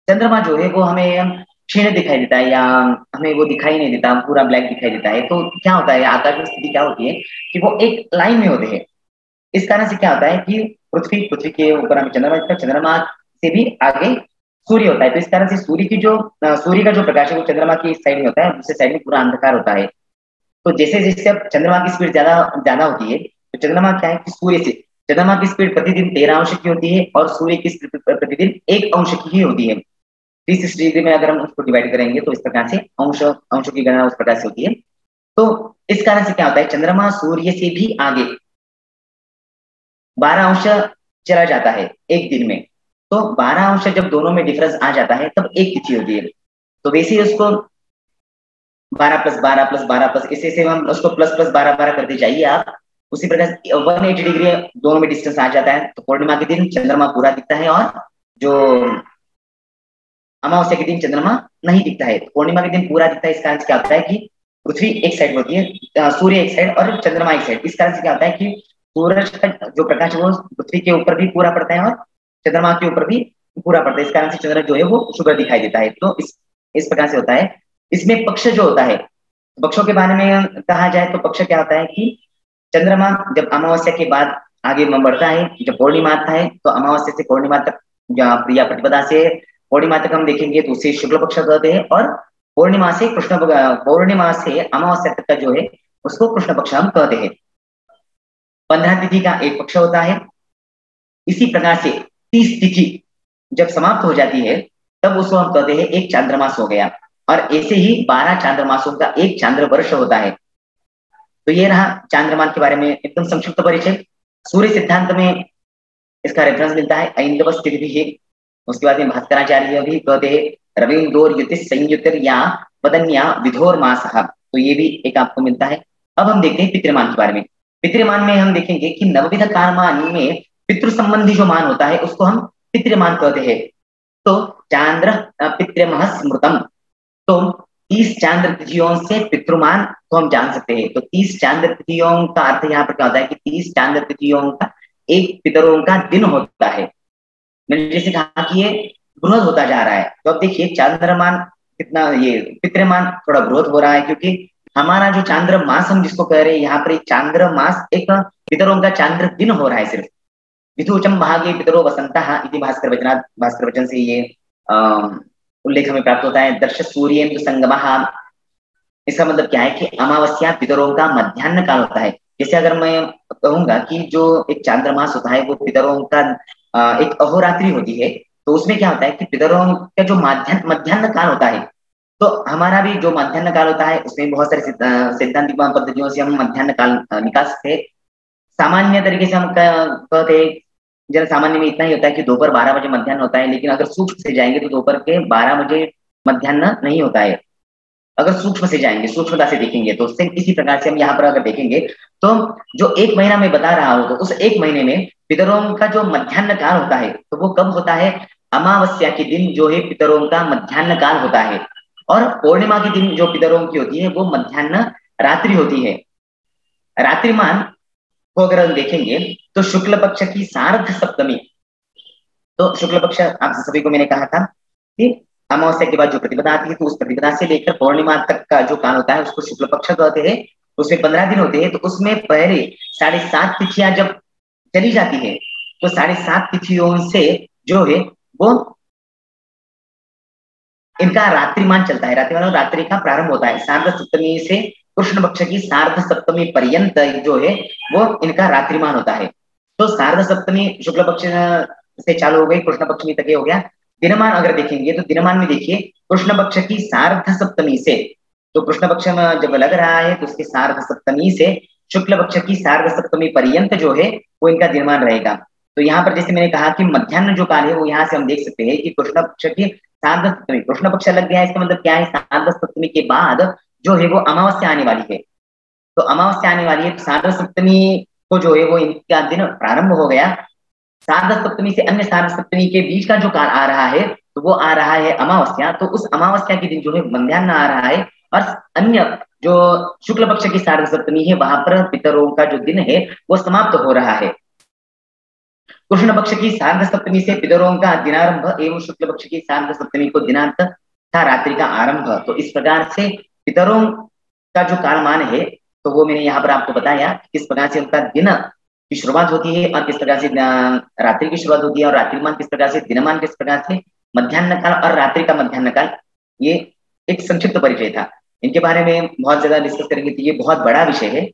Speaker 1: चंद्रमा जो है वो हमें क्षीण दिखाई देता है, या हमें वो दिखाई नहीं देता, पूरा ब्लैक दिखाई देता है। तो क्या होता है, आकाश में स्थिति क्या होती है कि वो एक लाइन में होते हैं। इस कारण से क्या होता है कि पृथ्वी, पृथ्वी के ऊपर हमें चंद्रमा दिखता है, चंद्रमा से भी आगे सूर्य होता है। तो इस कारण से सूर्य की जो सूर्य का जो प्रकाश है वो चंद्रमा की साइड में होता है, दूसरे साइड में पूरा अंधकार होता है। तो जैसे जैसे अब चंद्रमा की स्पीड ज्यादा ज्यादा होती है, तो चंद्रमा क्या है कि सूर्य से चंद्रमा की स्पीड प्रतिदिन 13 अंश की होती है और सूर्य की स्पीड प्रतिदिन 1 अंश की ही होती है। 360 डिग्री में अगर हम उसको डिवाइड करेंगे तो इस प्रकार से अंशों की गणना उस प्रकार से होती है। तो इस कारण से क्या होता है, चंद्रमा सूर्य से भी आगे 12 अंश चला जाता है एक दिन में। तो 12 अंश जब दोनों में डिफरेंस आ जाता है तब एक तिथि होती है। तो वैसे ही उसको 12 + 12 + 12 इसे से हम उसको ++12 करते जाइए आप, उसी प्रकार 180 डिग्री दोनों में डिस्टेंस आ जाता है। तो पूर्णिमा के दिन चंद्रमा पूरा दिखता है और जो अमावस्या के दिन चंद्रमा नहीं दिखता है। तो पूर्णिमा के दिन पूरा दिखता है। इस कारण से क्या होता है कि पृथ्वी एक साइड होती है, सूर्य एक साइड और चंद्रमा एक साइड। इस कारण से क्या होता है कि सूरज का जो प्रकाश है वो पृथ्वी के ऊपर भी पूरा पड़ता है और चंद्रमा के ऊपर भी पूरा पड़ता है। इस कारण से चंद्र जो है वो शुभ्र दिखाई देता है। तो इस प्रकार से होता है। इसमें पक्ष जो होता है, पक्षों के बारे में कहा जाए तो पक्ष क्या होता है कि चंद्रमा जब अमावस्या के बाद आगे बढ़ता है, जब पूर्णिमा आता है तो अमावस्या से पूर्णिमा तक या प्रिया प्रतिपदा से पूर्णिमा तक हम देखेंगे तो उसे शुक्ल पक्ष कहते हैं, और पूर्णिमा से अमावस्या तक का जो है उसको कृष्ण पक्ष हम कहते हैं। 15 तिथि का एक पक्ष होता है। इसी प्रकार से 30 तिथि जब समाप्त हो जाती है तब उसको हम कहते हैं एक चांद्रमास हो गया। और ऐसे ही 12 चांद्रमासों का एक चांद्र वर्ष होता है। तो ये रहा चांद्रमान के बारे में एकदम संक्षिप्त परिचय। सूर्य सिद्धांत में इसका रेफरेंस मिलता है ऐंदव स्थिति है। उसके बाद में भास्कराचार्य भी कहते हैं रविंदोर युति संयुतर या पदन्या विधोर मास। तो ये भी एक आपको मिलता है। अब हम देखते हैं पितृमान के बारे में। पितृमान में हम देखेंगे कि नवविध कारमान में पितृ संबंधी जो मान होता है उसको हम पितृमान कहते हैं। तो चांद्र पितृमह स्मृतम, तो 30 चांद्र तिथियों से पितृमान को हम जान सकते हैं। तो 30 चांद्र तिथियों का अर्थ यहाँ पर क्या होता है कि 30 चांद्र तिथियों का एक पितरों का दिन होता है। मैंने जैसे कहा कि ये बृहद होता जा रहा है। तो अब देखिए चांद्रमान कितना, ये पितृमान थोड़ा बृहद हो रहा है क्योंकि हमारा जो चांद्र मास हम जिसको कह रहे हैं यहाँ पर एक चांद्र मास एक पितरों का चांद्र दिन हो रहा है सिर्फ। विधुचम भागे पितरो वसंत इति भास्कर वचन से ये उल्लेख हमें प्राप्त होता है। दर्श सूर्येन्दु संगम, इसका मतलब क्या है कि अमावस्या पितरों का मध्याह्न काल होता है। जैसे अगर मैं कहूंगा कि जो एक चांद्रमास होता है वो पितरों का एक अहोरात्रि होती है, तो उसमें क्या होता है कि पितरों का जो मध्याह्न काल होता है, तो हमारा भी जो मध्याह्न काल होता है उसमें बहुत सारे सैद्धांतिक पद्धतियों से हम मध्याह्न काल निकाल सकते हैं। सामान्य तरीके से हम कहते हैं, जरा सामान्य में इतना ही होता है कि दोपहर 12 बजे मध्याह्न होता है, लेकिन अगर सूक्ष्म से जाएंगे तो दोपहर के 12 बजे मध्याह्न नहीं होता है। अगर सूक्ष्म से जाएंगे, सूक्ष्मता से देखेंगे तो सेम इसी प्रकार से हम यहाँ पर अगर देखेंगे तो जो एक महीना मैं बता रहा हूँ तो उस एक महीने में पितरों का जो मध्याह्न काल होता है तो वो कब होता है, अमावस्या के दिन जो है पितरों का मध्याह्न काल होता है। और पूर्णिमा के दिन जो पितरों की होती है वो मध्याह्न रात्रि होती है। रात्रिमान को अगर हम देखेंगे तो शुक्ल पक्ष की सार्ध सप्तमी, तो शुक्ल पक्ष आप सभी को मैंने कहा था कि अमावस्या के बाद जो प्रतिपदा आती है तो उस प्रतिपदा से लेकर पूर्णिमा तक का जो काल होता है उसको शुक्ल पक्ष कहते हैं। उसमें 15 दिन होते हैं। तो उसमें पहले 7.5 तिथियां जब चली जाती है तो 7.5 तिथियों से जो है वो इनका रात्रिमान चलता है। रात्रिमान रात्रि का प्रारंभ होता है सार्ध सप्तमी से कृष्ण पक्ष की सार्ध सप्तमी पर्यंत जो है वो इनका रात्रिमान होता है। तो सार्ध सप्तमी शुक्ल पक्ष से चालू हो गई, कृष्ण पक्ष में तक हो गया। दिनमान अगर देखेंगे तो दिनमान में देखिए कृष्ण पक्ष की सार्ध सप्तमी से, तो कृष्ण पक्ष में जब लग रहा है तो उसकी सार्ध सप्तमी से शुक्ल पक्ष की सार्ध सप्तमी पर्यंत जो है वो इनका दिनमान रहेगा। तो यहाँ पर जैसे मैंने कहा कि मध्याह्न जो काल है वो यहाँ से हम देख सकते हैं कि कृष्ण पक्ष की सार्ध सप्तमी, कृष्ण पक्ष लग गया है, इसका मतलब क्या है, सार्ध सप्तमी के बाद जो है वो अमावस्या आने वाली है। तो अमावस्या आने वाली है, सार्ध सप्तमी को जो है वो इनका दिन प्रारंभ हो गया। सार्ध सप्तमी से अन्य सार्ध सप्तमी के बीच का जो काल आ रहा है तो वो आ रहा है अमावस्या। तो उस अमावस्या के दिन जो है मध्याह्न आ रहा है और अन्य जो शुक्ल पक्ष की सार्ध सप्तमी है वहां पर पितरों का जो दिन है वो समाप्त हो रहा है। कृष्ण पक्ष की सार्ध सप्तमी से पितरों का दिनारंभ एवं शुक्ल पक्ष की सार्ध सप्तमी को दिनांत था रात्रि का आरंभ। तो इस प्रकार से पितरों का जो कालमान है तो वो मैंने यहाँ पर आपको बताया किस प्रकार से उनका दिन की शुरुआत होती है और किस प्रकार से रात्रि की शुरुआत होती है, और रात्रिमान किस प्रकार से, दिनमान किस प्रकार से, मध्याह्न काल और रात्रि का मध्याह्न काल। ये एक संक्षिप्त परिचय था। इनके बारे में बहुत ज्यादा डिस्कस करेंगे तो ये बहुत बड़ा विषय है।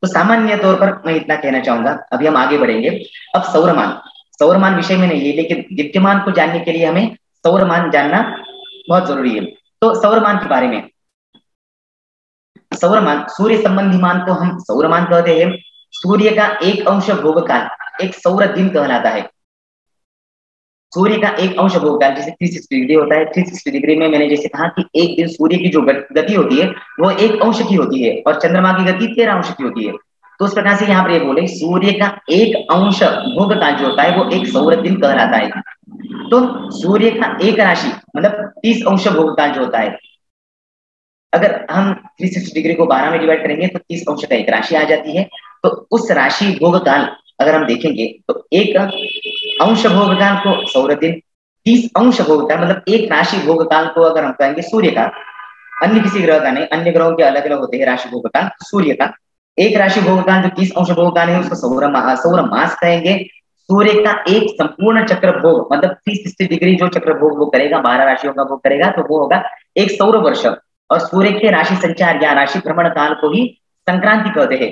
Speaker 1: तो सामान्य तौर पर मैं इतना कहना चाहूंगा, अभी हम आगे बढ़ेंगे। अब सौरमान, सौरमान विषय में नहीं है, लेकिन दीप्यमान को जानने के लिए हमें सौरमान जानना बहुत जरूरी है। तो सौरमान के बारे में, सौरमान सूर्य संबंधी मान को हम सौरमान कहते हैं। सूर्य का एक अंश भोग काल एक सौर दिन कहलाता है। सूर्य का एक अंश भोग काल जैसे 360 डिग्री होता है, 360 डिग्री में मैंने जैसे कहा कि एक दिन सूर्य की जो गति होती है वो एक अंश की होती है और चंद्रमा की गति 13 अंश की होती है। तो उस प्रकार से यहाँ पर ये बोले सूर्य का एक अंश भोग काल जो होता है वो एक सौर दिन कहलाता है। तो सूर्य का एक राशि मतलब 30 अंश भोग काल जो होता है, अगर हम 360 डिग्री को 12 में डिवाइड करेंगे तो 30 अंश का एक राशि आ जाती है। तो उस राशि भोग काल अगर हम देखेंगे तो एक अंश भोग काल को सौर दिन, 30 अंश भोग काल मतलब एक राशि भोग काल को अगर हम कहेंगे सूर्य का, अन्य किसी ग्रह का नहीं, अन्य ग्रहों के अलग अलग होते हैं राशि भोग काल, सूर्य का एक राशि भोग काल जो 30 अंश भोग काल है उसको सौर मास कहेंगे। सूर्य का एक संपूर्ण चक्र भोग मतलब 360 डिग्री जो चक्र भोग वो करेगा, 12 राशियों का भोग करेगा, तो वो होगा एक सौर वर्ष। और सूर्य के राशि संचार या राशि भ्रमण काल को ही संक्रांति कहते हैं।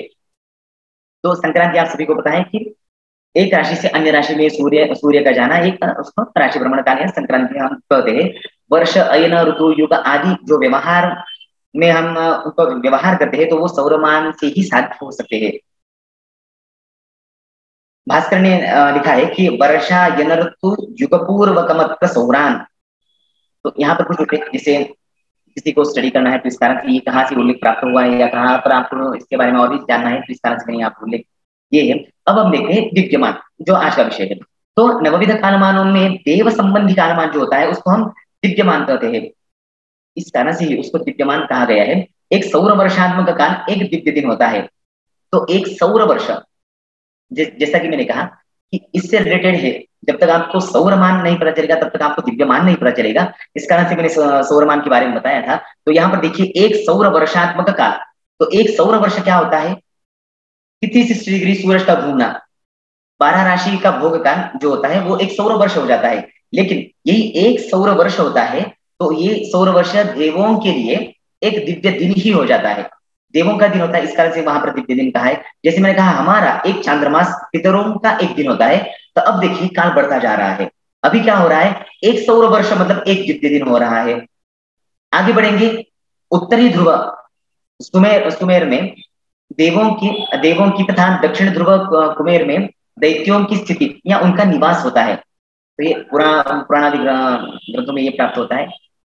Speaker 1: तो संक्रांति आप सभी को पता है कि एक राशि से अन्य राशि में सूर्य सूर्य का जाना एक उसको राशि भ्रमण काल या संक्रांति हम कहते हैं। वर्ष, अयन, ऋतु, युग आदि जो व्यवहार में हम उनको व्यवहार करते हैं तो वो सौरमान से ही साध्य हो सकते हैं। भास्कर ने लिखा है कि वर्षा यन ऋतु युग पूर्वकमत्व सौरान। तो यहाँ पर कुछ जैसे किसी को स्टडी करना है तो इस कारण से ये कहाँ से उल्लेख प्राप्त हुआ है या कहाँ पर आपको इसके बारे में और भी जानना है तो इस कारण से मैंने आपको उल्लेख ये है। अब हम देखते हैं दिव्यमान जो आज का विषय है। तो नवविध कालमानों में देव संबंधी कालमान जो होता है उसको हम दिव्यमान कहते हैं। इस कारण से ही उसको दिव्यमान कहा गया है। एक सौर वर्षात्मक काल एक दिव्य दिन होता है। तो एक सौर वर्ष जैसा कि मैंने कहा कि इससे रिलेटेड है, जब तक आपको सौरमान नहीं पता चलेगा तब तक आपको दिव्यमान नहीं पता चलेगा। इस कारण से मैंने सौरमान के बारे में बताया था। तो यहाँ पर देखिए एक सौर वर्षात्मक काल, तो एक सौर वर्ष क्या होता है कि 360 डिग्री सूरज का घूमना, 12 राशि का भोग काल जो होता है वो एक सौर वर्ष हो जाता है। लेकिन यही एक सौर वर्ष होता है तो ये सौर वर्ष देवों के लिए एक दिव्य दिन ही हो जाता है, देवों का दिन होता है। इस कारण से वहां पर दिव्य दिन कहा है। जैसे मैंने कहा हमारा एक चांद्रमास पितरों का एक दिन होता है। तो अब देखिए काल बढ़ता जा रहा है। अभी क्या हो रहा है, एक सौर वर्ष मतलब एक दिव्य दिन हो रहा है। आगे बढ़ेंगे, उत्तरी ध्रुव सुमेर में देवों की तथा दक्षिण ध्रुव कुमेर में दैत्यों की स्थिति या उनका निवास होता है। तो ये पुराना ग्रंथों में ये प्राप्त होता है।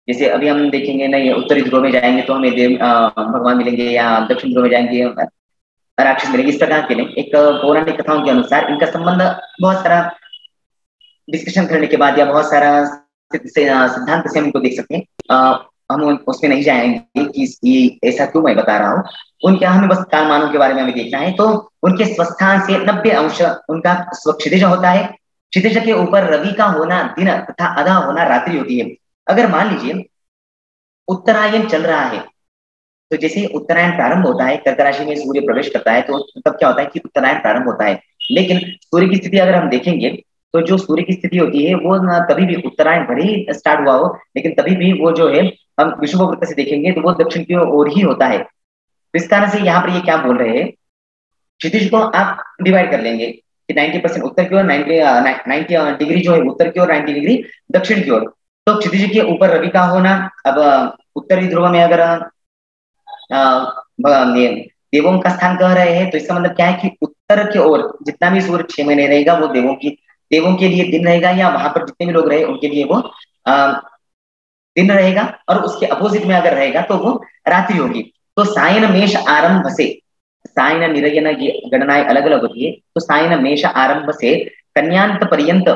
Speaker 1: जैसे अभी हम देखेंगे नहीं, उत्तरी ध्रुव में जाएंगे तो हमें देव भगवान मिलेंगे या दक्षिण ध्रुव में जाएंगे राक्षस मिलेंगे। इस प्रकार के नहीं, एक पौराणिक कथाओं के अनुसार इनका संबंध बहुत सारा डिस्कशन करने के बाद या बहुत सारा सिद्धांत से हम इनको देख सकते हैं। हम उसमें नहीं जाएंगे कि ये ऐसा क्यों मैं बता रहा हूँ। उनके हमें बस कालमानों के बारे में हमें देखना है। तो उनके स्वस्थान से 90 अंश उनका क्षितिज होता है। क्षितिज के ऊपर रवि का होना दिन तथा अधा होना रात्रि होती है। अगर मान लीजिए उत्तरायण चल रहा है तो जैसे उत्तरायण प्रारंभ होता है, कर्क राशि में सूर्य प्रवेश करता है तो तब क्या होता है कि उत्तरायण प्रारंभ होता है। लेकिन सूर्य की स्थिति अगर हम देखेंगे तो जो सूर्य की स्थिति होती है वो कभी भी उत्तरायण भले ही स्टार्ट हुआ हो लेकिन तभी भी वो जो है हम विषुववृत्त से देखेंगे तो वो दक्षिण की ओर ही होता है। तो इस कारण से यहाँ पर ये क्या बोल रहे हैं, क्षितिज को आप डिवाइड कर लेंगे कि 90% उत्तर की ओर, 90 डिग्री जो है उत्तर की ओर, 90 डिग्री दक्षिण की ओर। तो क्षितिज के ऊपर रवि का होना, अब उत्तरी ध्रुव में अगर देवों का स्थान कह रहे हैं तो इसका मतलब क्या है कि उत्तर की ओर जितना भी सूर्य 6 महीने रहेगा वो देवों के लिए दिन रहेगा, या वहां पर जितने भी लोग रहे उनके लिए वो दिन रहेगा। और उसके अपोजिट में अगर रहेगा तो वो रात्रि होगी। तो सायन मेष आरंभ से, सायन निरयन ये गणनाएं अलग अलग होती है। तो सायन मेष आरंभ से कन्यांत पर्यंत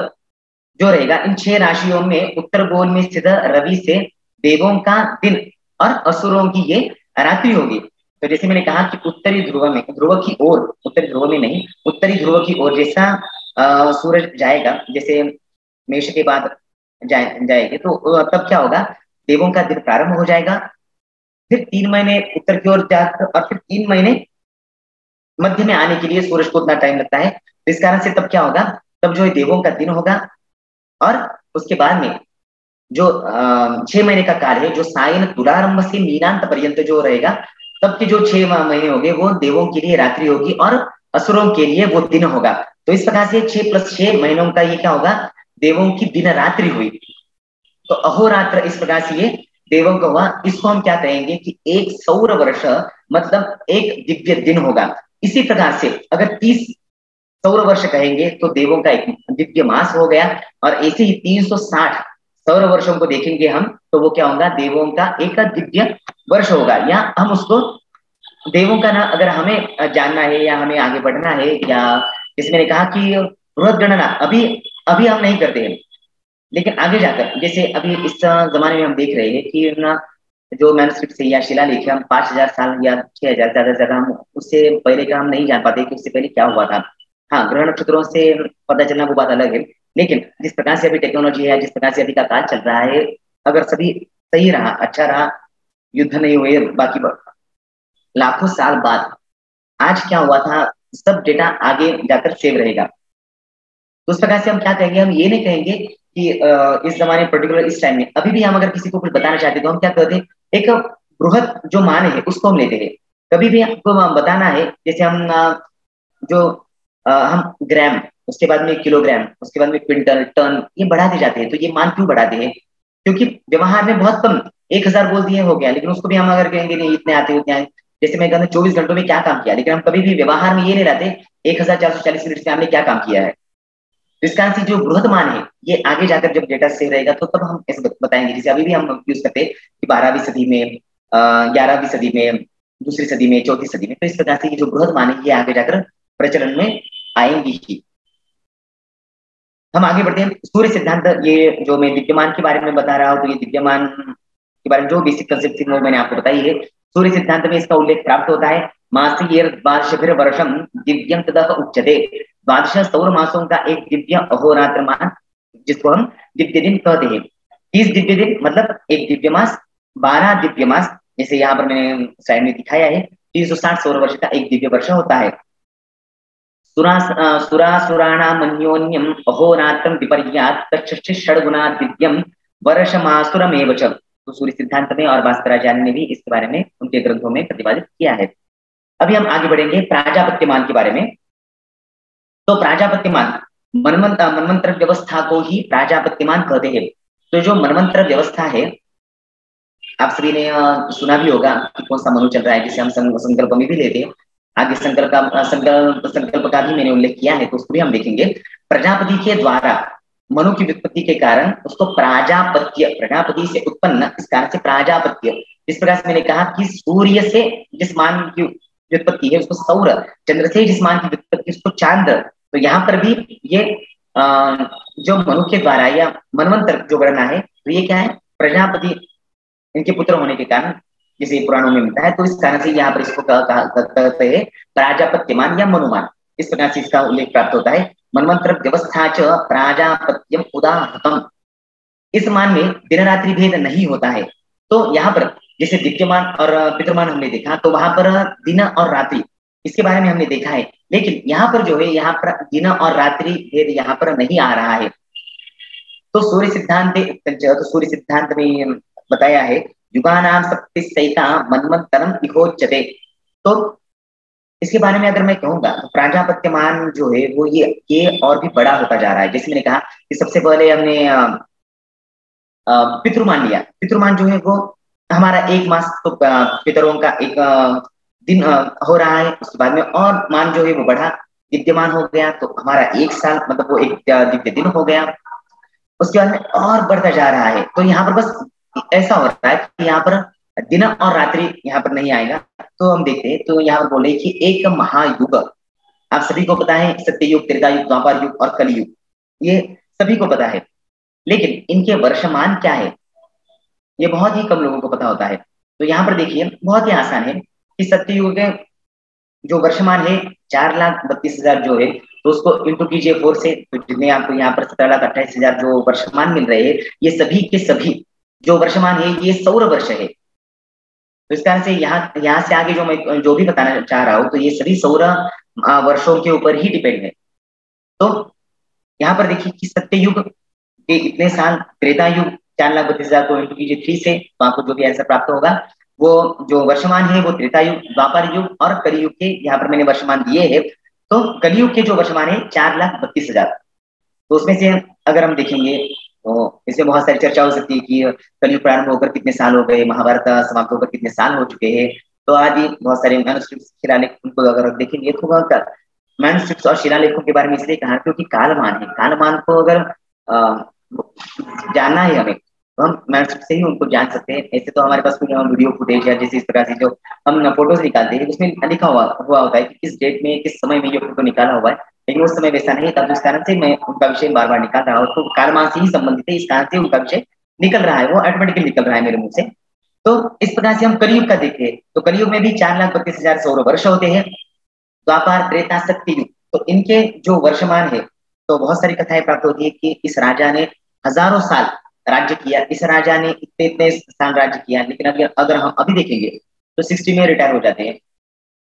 Speaker 1: जो रहेगा इन 6 राशियों में उत्तर गोल में स्थित रवि से देवों का दिन और असुरों की ये रात्रि होगी। तो जैसे मैंने कहा कि उत्तरी ध्रुव की ओर, उत्तरी ध्रुव में नहीं उत्तरी ध्रुव की ओर जैसा सूरज जाएगा, जैसे मेष के बाद जाएंगे तो तब क्या होगा, देवों का दिन प्रारंभ हो जाएगा। फिर 3 महीने उत्तर की ओर जाकर और फिर 3 महीने मध्य में आने के लिए सूरज को उतना टाइम लगता है। तो इस कारण से तब क्या होगा, तब जो है देवों का दिन होगा, और उसके बाद में जो 6 महीने का काल है, जो सायन तुलारंभ से मीनांत पर्यंत जो रहेगा, तब के जो 6 महीने होंगे वो देवों के लिए रात्रि होगी और असुरों के लिए वो दिन होगा। तो इस प्रकार से 6 + 6 महीनों का ये क्या होगा, देवों की दिन रात्रि हुई। तो अहोरात्र इस प्रकार से ये देवों का हुआ। इसको हम क्या कहेंगे कि एक सौर वर्ष मतलब एक दिव्य दिन होगा। इसी प्रकार से अगर 30 सौर वर्ष कहेंगे तो देवों का एक दिव्य मास हो गया, और ऐसे ही 360 सौर वर्षों को देखेंगे हम तो वो क्या होगा, देवों का एक दिव्य वर्ष होगा। या हम उसको देवों का ना अगर हमें जानना है या हमें आगे बढ़ना है, या जैसे मैंने कहा कि बृहद गणना अभी अभी हम नहीं करते हैं, लेकिन आगे जाकर जैसे अभी इस जमाने में हम देख रहे हैं कि ना जो मैनुस्क्रिप्ट से या शिलालेख हम 5000 साल या 6000 ज्यादा से ज्यादा हम उससे पहले का हम नहीं जान पाते कि उससे पहले क्या हुआ था। हाँ, ग्रह नक्षत्रों से पता चलना वो बात अलग है, लेकिन जिस प्रकार से अभी टेक्नोलॉजी है, जिस प्रकार से अभी का काल चल रहा है, अगर सभी सही रहा, अच्छा रहा, युद्ध नहीं हुए, बाकी लाखों साल बाद आज क्या हुआ था, सब डेटा आगे जाकर सेव रहेगा। तो उस प्रकार से हम क्या कहेंगे, हम ये नहीं कहेंगे कि इस जमाने पर्टिकुलर इस टाइम में अभी भी हम अगर किसी को कुछ बताना चाहते हैं तो हम क्या करते हैं, एक बृहद जो मान है उसको हम लेते हैं। कभी भी हमको बताना है, जैसे हम जो हम ग्राम, उसके बाद में किलोग्राम, उसके बाद में क्विंटल, टन, ये बढ़ाते जाते हैं। तो ये मान क्यों बढ़ाते हैं, क्योंकि व्यवहार में बहुत कम 1000 बोल दिए हो गया, लेकिन उसको भी हम अगर कहेंगे नहीं इतने आते उतने आए, जैसे मैं कहूँ 24 घंटों में क्या काम किया, लेकिन हम कभी भी व्यवहार में ये नहीं रहते 1440 मिनट से हमने क्या काम किया है। इस कारण से जो बृहद मान है ये आगे जाकर जब डेटा सेव रहेगा तो तब हम ऐसे बताएंगे। जैसे अभी भी हम यूज करते हैं कि 12वीं सदी में, 11वीं सदी में, दूसरी सदी में, चौथी सदी में, तो इस प्रकार से ये जो बृहद मान है ये आगे जाकर प्रचलन में आएंगी ही। हम आगे बढ़ते हैं। सूर्य सिद्धांत, ये जो मैं दिव्यमान के बारे में बता रहा हूँ, तो ये दिव्यमान के बारे में जो बेसिक कंसेप्ट थी वो मैंने आपको बताई है। सूर्य सिद्धांत में इसका उल्लेख प्राप्त होता है। मासीर द्वादशभिर वर्षम दिव्यम तदः उच्यते। 12 सौर मासों का एक दिव्य अहोरात्र मान, जिसको हम दिव्य दिन कहते हैं। 30 दिव्य दिन मतलब एक दिव्य मास, 12 दिव्य मास, जैसे यहाँ पर मैंने साइड में दिखाया है। 360 सौर वर्ष का एक दिव्य वर्ष होता है। सुरासुराणामन्योन्यम अहोरात्रम विपर्यात् षड्गुणा दिव्यम वर्षमासुरमेव च। तो सूर्य सिद्धांत में और भास्कराचार्य ने भी इसके बारे में उनके ग्रंथों में प्रतिपादित किया है। अभी हम आगे बढ़ेंगे प्राजापत्यमान के बारे में। तो प्राजापत्यमान मनमंत्र व्यवस्था को ही प्राजापत्यमान कहते हैं। तो जो मनमंत्र व्यवस्था है, आप सभी ने सुना भी होगा कि कौन सा मनु चल रहा है, जिसे हम संकल्प में भी लेते हैं। आगे संकल्प का भी मैंने उल्लेख किया है, तो उसको भी हम देखेंगे। प्रजापति के द्वारा मनु की व्युत्पत्ति के कारण उसको प्राजापत्य, प्रजापति से उत्पन्न, इस कारण से प्राजापत्य। इस प्रकार से मैंने कहा कि सूर्य से जिस मान की व्युत्पत्ति है उसको सौर, चंद्र से जिस मान की व्युत्पत्ति उसको चांद। तो यहाँ पर भी ये जो मनु के द्वारा या मनवंतर जो गणना है, तो ये क्या है, प्रजापति इनके पुत्र होने के कारण, जिसे पुराणों में मिलता है। तो इस कारण से यहाँ पर इसको कहते हैं प्राजापत्यमान या मनुमान। इस प्रकार से इसका उल्लेख प्राप्त होता है। मनमंत्र व्यवस्था च प्राजापत्यम उदाहृतम। इस मान में दिन रात्रि भेद नहीं होता है। तो यहाँ पर जैसे दिव्यमान और पितृमान हमने देखा, तो वहां पर दिन और रात्रि इसके बारे में हमने देखा है, लेकिन यहाँ पर जो है, यहाँ पर दिन और रात्रि भेद यहाँ पर नहीं आ रहा है। तो सूर्य सिद्धांत में बताया है युगानाम सप्तसहिता मनमंतरम इहोच्यते। तो इसके बारे में अगर मैं कहूंगा तो प्राजापत्यमान जो है वो ये और भी बड़ा होता जा रहा है। जैसे मैंने कहा कि सबसे पहले हमने पितृमान लिया। पितृमान जो है वो हमारा 1 मास, तो पितरों का एक दिन हो रहा है। उसके बाद में और मान जो है वो बढ़ा, दिव्यमान हो गया, तो हमारा 1 साल मतलब वो एक दिव्य दिन हो गया। उसके बाद में और बढ़ता जा रहा है। तो यहाँ पर बस ऐसा हो रहा है कि यहाँ पर दिन और रात्रि यहाँ पर नहीं आएगा। तो हम देखते हैं, तो यहाँ पर बोले कि एक महायुग, आप सभी को पता है, सत्ययुग, त्रेतायुग, द्वापर युग और कलयुग, ये सभी को पता है। लेकिन इनके वर्षमान क्या है ये बहुत ही कम लोगों को पता होता है। तो यहाँ पर देखिए बहुत ही आसान है कि सत्ययुग के जो वर्षमान है 4,32,000 जो है, तो उसको इंटू कीजिए 4 से, तो जितने आपको यहाँ पर 17,28,000 जो वर्षमान मिल रहे हैं, ये सभी के सभी जो वर्षमान है ये सौर वर्ष है। तो इस कारण से यहाँ से आगे जो मैं जो भी बताना चाह रहा हूँ, तो ये सभी सौर वर्षों के ऊपर ही डिपेंड है। तो यहाँ पर देखिए कि सत्ययुग के इतने साल, त्रेता युग 4,32,000 को इंटू कीजिए 3 से, तो आपको जो भी आंसर प्राप्त होगा वो जो वर्षमान है वो त्रेता युग, द्वापर युग और कलियुग के यहाँ पर मैंने वर्षमान दिए हैं। तो कलियुग के जो वर्षमान है 4,32,000। तो उसमें से अगर हम देखेंगे तो इसमें बहुत सारी चर्चा हो सकती है कि कलयुग प्रारंभ होकर कितने साल हो गए, महाभारत समाप्त होकर कितने साल हो चुके हैं, तो आदि बहुत सारे मैनुस्क्रिप्ट्स, शिलालेख, उनको अगर देखेंगे तो मैनुस्क्रिप्ट्स और शिलालेखों के बारे में इसलिए कहा क्योंकि कालमान है, कालमान को अगर जानना है हमें तो हम मैनुस्क्रिप्ट से ही उनको जान सकते हैं। ऐसे तो हमारे पास कोई वीडियो फुटेज या जैसे इस प्रकार से जो हम फोटोज निकालते हैं उसमें लिखा हुआ होता है कि किस डेट में किस समय में ये फोटो निकाला हुआ है, लेकिन उस समय वैसा नहीं था, तो इस कारण से मैं उनका विषय बार बार निकाल रहा हूँ। तो कालमान से ही संबंधित है, इस कारण से उनका विषय निकल रहा है, वो ऑटोमेटिकली निकल रहा है मेरे मुंह से। तो इस प्रकार से हम कलयुग का देखते हैं, तो कलयुग में भी 4,32,000 सौर वर्ष होते हैं। द्वापर, त्रेता, सत्ययुग, तो इनके जो वर्षमान है तो बहुत सारी कथाएं प्राप्त होती है कि इस राजा ने हजारों साल राज्य किया, इस राजा ने इतने इतने साल राज्य किया, लेकिन अगर हम अभी देखेंगे तो 60 में रिटायर हो जाते हैं।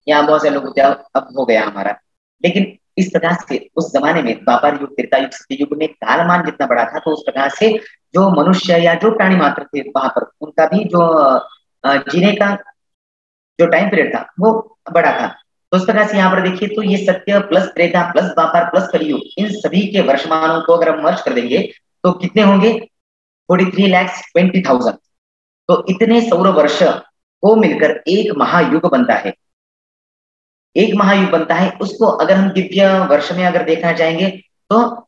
Speaker 1: यहाँ बहुत सारे लोग होते हैं अब हो गया हमारा, लेकिन इस प्रकार से उस जमाने में द्वापर युग, त्रेता युग, सत्ययुग में कालमान जितना बड़ा था, तो उस प्रकार से जो मनुष्य या जो प्राणी मात्र थे वहां पर उनका भी जो जीने का जो टाइम पीरियड था वो बड़ा था। तो इस प्रकार से यहाँ पर देखिए तो ये सत्य प्लस त्रेता प्लस द्वापर प्लस कलयुग, इन सभी के वर्षमानों को अगर हम मर्ज कर देंगे तो कितने होंगे? 43,20,000। तो इतने सौर वर्ष को मिलकर एक महायुग बनता है, एक महायुग बनता है। उसको अगर हम दिव्य वर्ष में अगर देखना चाहेंगे तो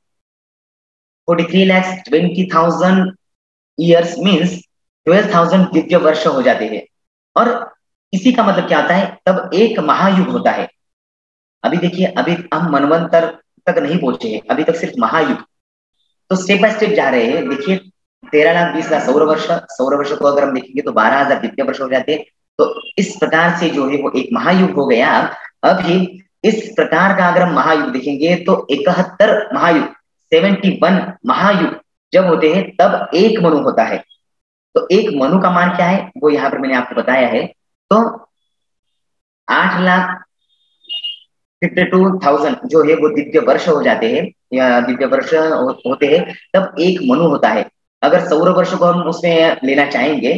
Speaker 1: 43,20,000 ईयर्स मीन्स 12,000 दिव्य वर्ष हो जाते हैं। और इसी का मतलब क्या होता है? तब एक महायुग होता है। अभी देखिए अभी हम मनवंतर तक नहीं पहुंचे हैं, अभी तक सिर्फ महायुग। तो स्टेप बाय स्टेप जा रहे हैं। देखिए 13,20,000 सौर वर्ष को अगर हम देखेंगे तो 12,000 दिव्य वर्ष हो जाते हैं। तो इस प्रकार से जो है वो एक महायुग हो गया। अभी इस प्रकार का अगर हम महायुग देखेंगे तो 71 महायुग, 71 महायुग जब होते हैं तब एक मनु होता है। तो एक मनु का मान क्या है वो यहाँ पर मैंने आपको बताया है। तो 8,52,000 जो है वो दिव्य वर्ष हो जाते हैं या दिव्य वर्ष होते हैं, तब एक मनु होता है। अगर सौर वर्ष को हम उसमें लेना चाहेंगे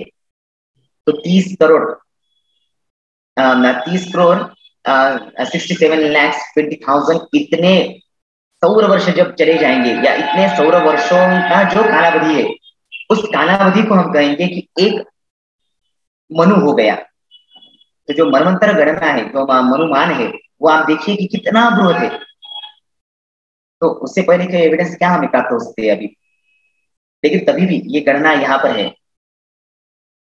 Speaker 1: तो 30 करोड़ 67,20,000 इतने सौर वर्ष जब चले जाएंगे या इतने सौर वर्षों का जो कालावधि है उस कालावधि को हम कहेंगे कि एक मनु हो गया। तो जो मनवंतर गणना है, जो मनुमान है, वो आप देखिए कि कितना बृहद है। तो उससे पहले के एविडेंस क्या हमें प्राप्त हो सकते हैं अभी, लेकिन तभी भी ये गणना यहाँ पर है।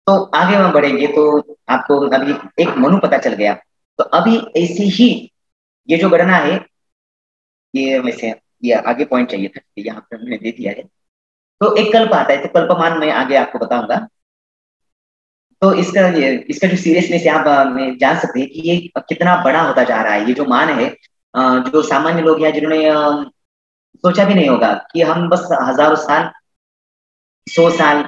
Speaker 1: तो आगे हम बढ़ेंगे तो आपको अभी एक मनु पता चल गया। तो अभी ऐसे ही ये जो गणना है, ये वैसे ये आगे पॉइंट चाहिए था, यहाँ पर मैंने दे दिया है। तो एक कल्प आता है, तो कल्पमान मैं आगे आपको बताऊंगा। तो इसका जो सीरियसनेस है आप जान सकते हैं कि ये कितना बड़ा होता जा रहा है। ये जो मान है, जो सामान्य लोग हैं जिन्होंने सोचा भी नहीं होगा कि हम बस हजारों साल, 100 साल,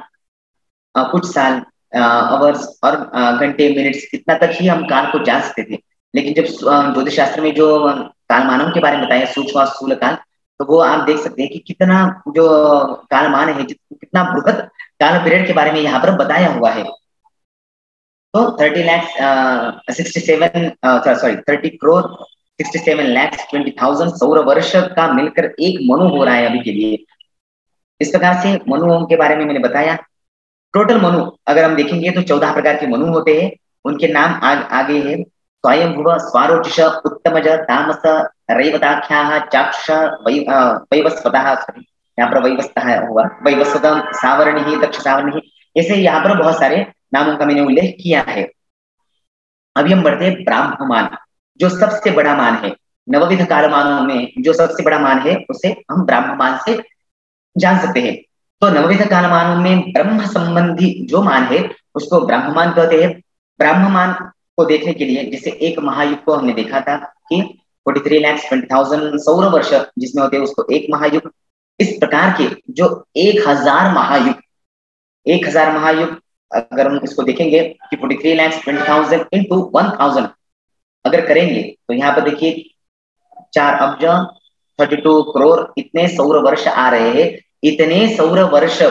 Speaker 1: कुछ साल, आवर्स और घंटे, मिनट्स, इतना तक ही हम काल को जान सकते थे। लेकिन जब ज्योतिष शास्त्र में जो कालमानों के बारे में बताया, सूक्ष्म और स्थूल काल, तो वो आप देख सकते हैं कि कितना जो कालमान है, कितना बृहद काल पीरियड के बारे में यहाँ पर बताया हुआ है। तो 30 करोड़ 67,20,000 सौर वर्ष का मिलकर एक मनु हो रहा है अभी के लिए। इस प्रकार से मनुओं के बारे में मैंने बताया। टोटल मनु अगर हम देखेंगे तो 14 प्रकार के मनु होते हैं। उनके नाम आगे है। स्वयंभुव, स्वारोचिष, उत्तमज, तामस, रैवताख्याः, चाक्षुष, वैवस्वतः, यहाँ पर वैवस्वतः हुआ, वैवस्वतम, सावर्णिः, दक्ष सावर्णिः, ऐसे यहाँ पर बहुत सारे नामों का मैंने उल्लेख किया है। अभी हम बढ़ते हैं ब्राह्ममान, जो सबसे बड़ा मान है। नवविध कालमानों में जो सबसे बड़ा मान है उसे हम ब्राह्ममान से जान सकते हैं। तो नवविध कालमानों में ब्रह्म संबंधी जो मान है उसको ब्राह्ममान कहते हैं। ब्राह्ममान को देखने के लिए जैसे एक महायुग को हमने देखा था कि 43,20,000 सौर वर्ष जिसमें होते हैं उसको एक महायुग। इस प्रकार के जो 1,000 महायुग अगर हम इसको देखेंगे कि 43,20,000 इंटू 1,000 अगर करेंगे तो यहाँ पर देखिए 4 अब्ज 32 करोड़ इतने सौर वर्ष आ रहे हैं। इतने सौर वर्ष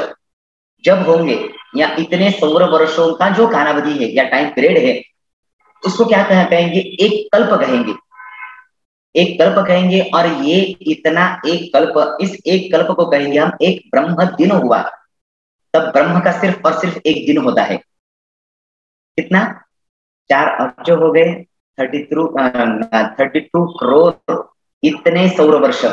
Speaker 1: जब होंगे या इतने सौर वर्षों का जो कालावधि है या टाइम पीरियड है, उसको क्या कहेंगे? एक कल्प कहेंगे। एक कल्प कहेंगे। और ये इतना एक कल्प, इस एक कल्प को कहेंगे हम एक ब्रह्म दिन हुआ। तब ब्रह्म का सिर्फ और सिर्फ एक दिन होता है। कितना? 4 अब्ज हो गए 32 करोड़ इतने सौर वर्ष।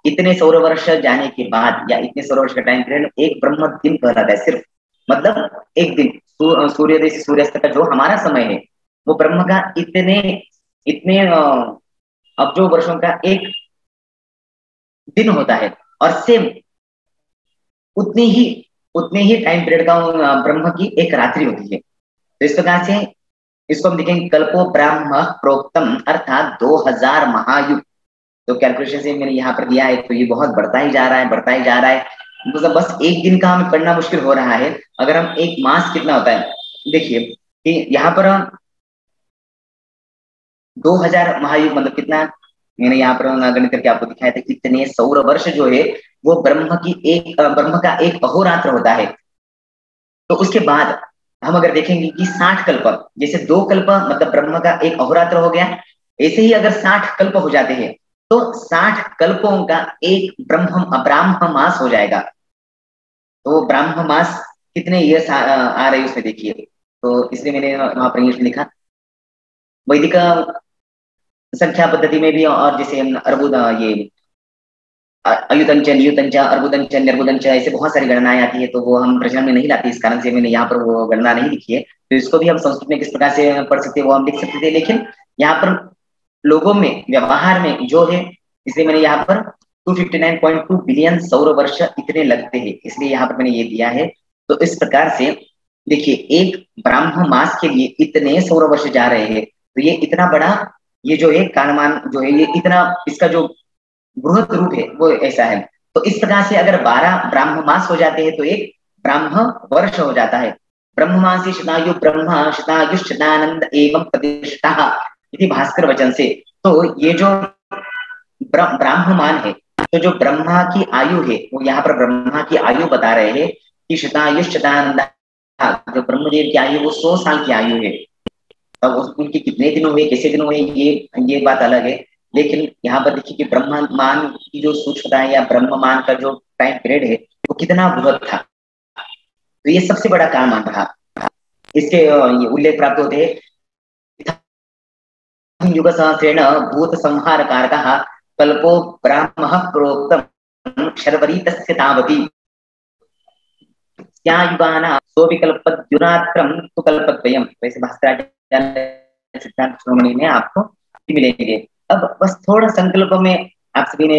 Speaker 1: इतने सौर वर्ष जाने के बाद या इतने सौर वर्ष का टाइम पीरियड एक ब्रह्म दिन कहलाता है सिर्फ। मतलब एक दिन सूर्योदय से सूर्यास्त का जो हमारा समय है वो ब्रह्म का इतने इतने अब्जों वर्षों का एक दिन होता है। और सेम उतनी ही टाइम पीरियड का ब्रह्म की एक रात्रि होती है। तो इस प्रकार से इसको हम देखेंगे कल्पो ब्राह्म प्रोक्तम अर्थात 2000 महायुग। तो कैलकुलेशन से मैंने यहाँ पर दिया है, तो ये बहुत बढ़ता ही जा रहा है, बढ़ता ही जा रहा है। मतलब बस एक दिन का हमें पढ़ना मुश्किल हो रहा है। अगर हम एक मास कितना होता है देखिए कि यहाँ पर 2000 महायुग मतलब कितना, मैंने यहाँ पर गणित करके आपको दिखाया था। कितने सौर वर्ष जो है वो ब्रह्म का एक अहोरात्र होता है। तो उसके बाद हम अगर देखेंगे कि 60 कल्प, जैसे 2 कल्प मतलब ब्रह्म का एक अहोरात्र हो गया, ऐसे ही अगर 60 कल्प हो जाते हैं तो 60 कल्पों का एक ब्राह्म मास हो जाएगा। तो ब्राह्म मास कितने ईयर्स आ रहे उसमें देखिए। तो इसलिए मैंने वहां पर इंग्लिश में लिखा वैदिक संख्या पद्धति में भी। और जैसे अर्बुद ये अयुतंच नियुतंच अर्बुदंच निर्बुदंच ऐसे बहुत सारी गणनाएं आती है, तो वो हम प्रचलन में नहीं लाते। इस कारण से मैंने यहाँ पर वो गणना नहीं लिखी है। तो इसको भी हम संस्कृत में किस प्रकार से पढ़ सकते हैं वो हम लिख सकते थे, लेकिन यहाँ पर लोगों में व्यवहार में जो है, इसलिए मैंने यहाँ पर 259.2 बिलियन सौर वर्ष इतने लगते हैं, इसलिए यहाँ पर मैंने ये दिया है। तो इस प्रकार से देखिए एक ब्राह्म मास के लिए इतने सौर वर्ष जा रहे हैं। तो ये इतना बड़ा ये जो है कालमान जो है, ये इतना इसका जो बृहद रूप है वो ऐसा है। तो इस प्रकार से अगर 12 ब्राह्म मास हो जाते हैं तो एक ब्राह्म वर्ष हो जाता है। ब्रह्मासी शतायु ब्रह्म शतायु शतानंद एवं प्रतिष्ठा यदि भास्कर वचन से। तो ये जो ब्राह्ममान है, तो जो ब्रह्मा की आयु है वो यहाँ पर ब्रह्मा की आयु बता रहे हैं कि शतायु शतानंद, जो ब्रह्मदेव की आयु वो 100 साल की आयु है। अब उनके कितने दिन हुए कैसे दिन हुए ये बात अलग है। लेकिन यहाँ पर देखिए कि ब्रह्ममान की जो सूक्ष्मता है या ब्रह्ममान का जो टाइम पीरियड है वो कितना बृहद था। तो ये सबसे बड़ा काम मान रहा। इसके उल्लेख प्राप्त होते हैं युग सहस्रेण भूत संहार कारकः कल्पो ब्राह्मः प्रोक्तम शर्वरीतस्य तावती युगाना सोऽपि कल्पद्युरात्रं तु कल्पद्वयम्। वैसे भास्कराचार्य सिद्धांत शिरोमणि में आपको मिलेंगे। अब बस थोड़ा संकल्प में आप सभी ने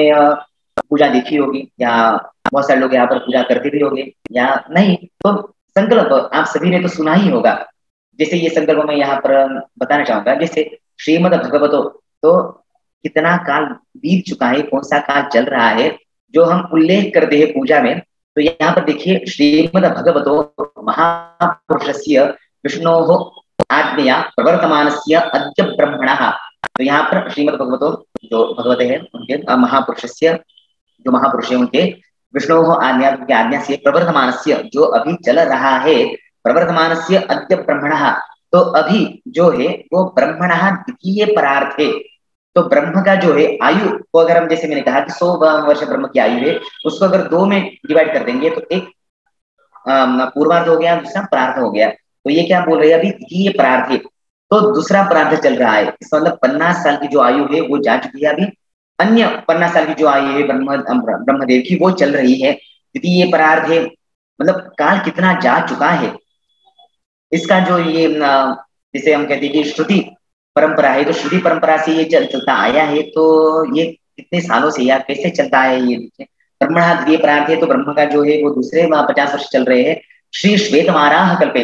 Speaker 1: पूजा देखी होगी या बहुत सारे लोग यहाँ पर पूजा करते भी होंगे या नहीं, तो संकल्प आप सभी ने तो सुना ही होगा। जैसे ये संकल्प मैं यहाँ पर बताना चाहूंगा, जैसे श्रीमद् भगवतो, तो कितना काल बीत चुका है, कौन सा काल चल रहा है जो हम उल्लेख करते हैं पूजा में। तो यहाँ पर देखिए श्रीमद् भगवतो महापुरुषस्य विष्णोः आज्ञया प्रवर्तमानस्य अद्य ब्रह्मणः। तो यहाँ पर श्रीमद् भगवतो जो भगवत है उनके महापुरुषस्य, जो महापुरुष है उनके विष्णोः आज्ञा से प्रवर्तमानस्य जो अभी चल रहा है, प्रवर्तमानस्य अद्य ब्रह्मणः, तो अभी जो है वो ब्रह्मणः द्वितीय परार्थे। तो ब्रह्म का जो है आयु को अगर हम, जैसे मैंने कहा कि 100 वर्ष ब्रह्म की आयु है, उसको अगर 2 में डिवाइड कर देंगे तो एक पूर्वार्ध हो गया, दूसरा परार्थ हो गया। तो ये क्या बोल रहे हैं अभी द्वितीय परार्थे, तो दूसरा परार्थ चल रहा है। इसका मतलब 50 साल की जो आयु है वो जा चुकी है, अभी अन्य 50 साल की जो आयु है ब्रह्मदेव की वो चल रही है। द्वितीय परार्थ है, मतलब काल कितना जा चुका है। इसका जो ये जिसे हम कहते हैं कि श्रुति परंपरा है, तो श्रुति परंपरा से ये चलता आया है। तो ये कितने सालों से या कैसे चलता है ये देखिए। ब्रह्मणः द्वितीय परार्थ है, तो ब्रह्म का जो है वो दूसरे 50 वर्ष चल रहे हैं। श्री श्वेतवाराह कल्पे,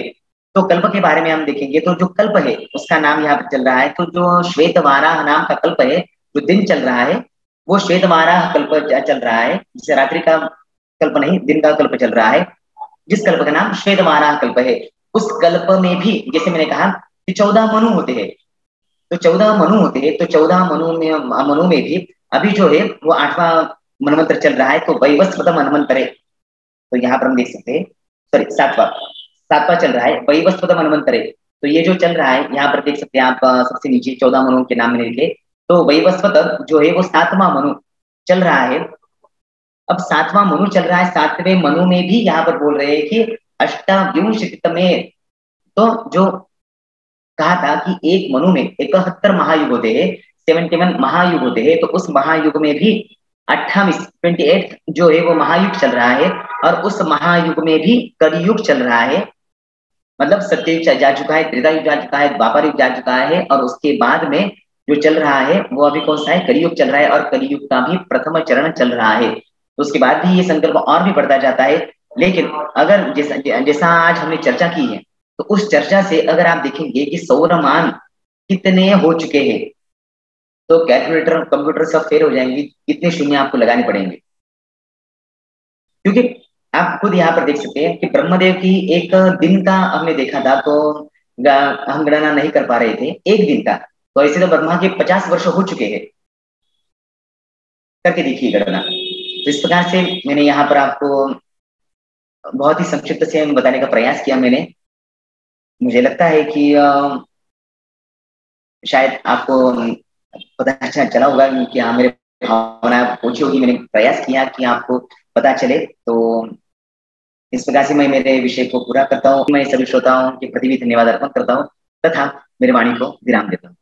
Speaker 1: तो कल्प के बारे में हम देखेंगे तो जो कल्प है उसका नाम यहाँ पर चल रहा है। तो जो श्वेतवाराह नाम का कल्प है, जो दिन चल रहा है वो श्वेतवाराह कल्प चल रहा है। जिसे रात्रि का कल्प नहीं, दिन का कल्प चल रहा है, जिस कल्प का नाम श्वेतवाराह कल्प है। उस कल्प में भी जैसे मैंने कहा कि 14 मनु होते हैं, तो 14 मनु होते हैं, तो 14 मनु में भी अभी जो है वो 8वां मनवंतर चल रहा है, तो वैवस्वत मनवंतर है। तो यहाँ पर हम देख सकते हैं, सॉरी 7वां चल रहा है, वैवस्वत मनवंतर है। तो ये जो चल रहा है यहाँ पर देख सकते हैं आप, सबसे नीचे 14 मनु के नाम मैंने लिखे। तो वैवस्वत जो है वो 7वां मनु चल रहा है। अब 7वां मनु चल रहा है, 7वें मनु में भी यहाँ पर बोल रहे हैं कि अष्टाविंशतितमे, तो जो कहा था कि एक मनु में 71 महायुग होते हैं, 71 महायुग होते हैं, तो उस महायुग में भी 28 जो है वो महायुग चल रहा है, और उस महायुग में भी कलयुग चल रहा है। मतलब सत्ययुग जा चुका है, त्रेता युग जा चुका है, द्वापर युग जा चुका है, और उसके बाद में जो चल रहा है वो अभी कौन सा है, कलयुग चल रहा है, और कलयुग का भी प्रथम चरण चल रहा है। तो उसके बाद भी ये संकल्प और भी बढ़ता जाता है। लेकिन अगर जैसा आज हमने चर्चा की है, तो उस चर्चा से अगर आप देखेंगे कि सौरमान कितने हो चुके हैं, तो कैलकुलेटर कंप्यूटर सब फेल हो जाएंगे, कितने शून्य आपको लगाने पड़ेंगे। क्योंकि आप खुद यहाँ पर देख सकते हैं कि ब्रह्मदेव की एक दिन का हमने देखा था, तो हम गणना नहीं कर पा रहे थे एक दिन का, तो ऐसे तो ब्रह्मा के 50 वर्ष हो चुके हैं, करके देखिए गणना। तो इस प्रकार से मैंने यहाँ पर आपको बहुत ही संक्षिप्त से बताने का प्रयास किया मैंने। मुझे लगता है कि शायद आपको पता चला होगा कि हाँ, मेरे भावना पूछी होगी, मैंने प्रयास किया कि आपको पता चले। तो इस प्रकार से मैं मेरे विषय को पूरा करता हूँ। मैं सभी श्रोताओं के प्रति भी धन्यवाद अर्पण करता हूँ तथा मेरे वाणी को विराम देता हूँ।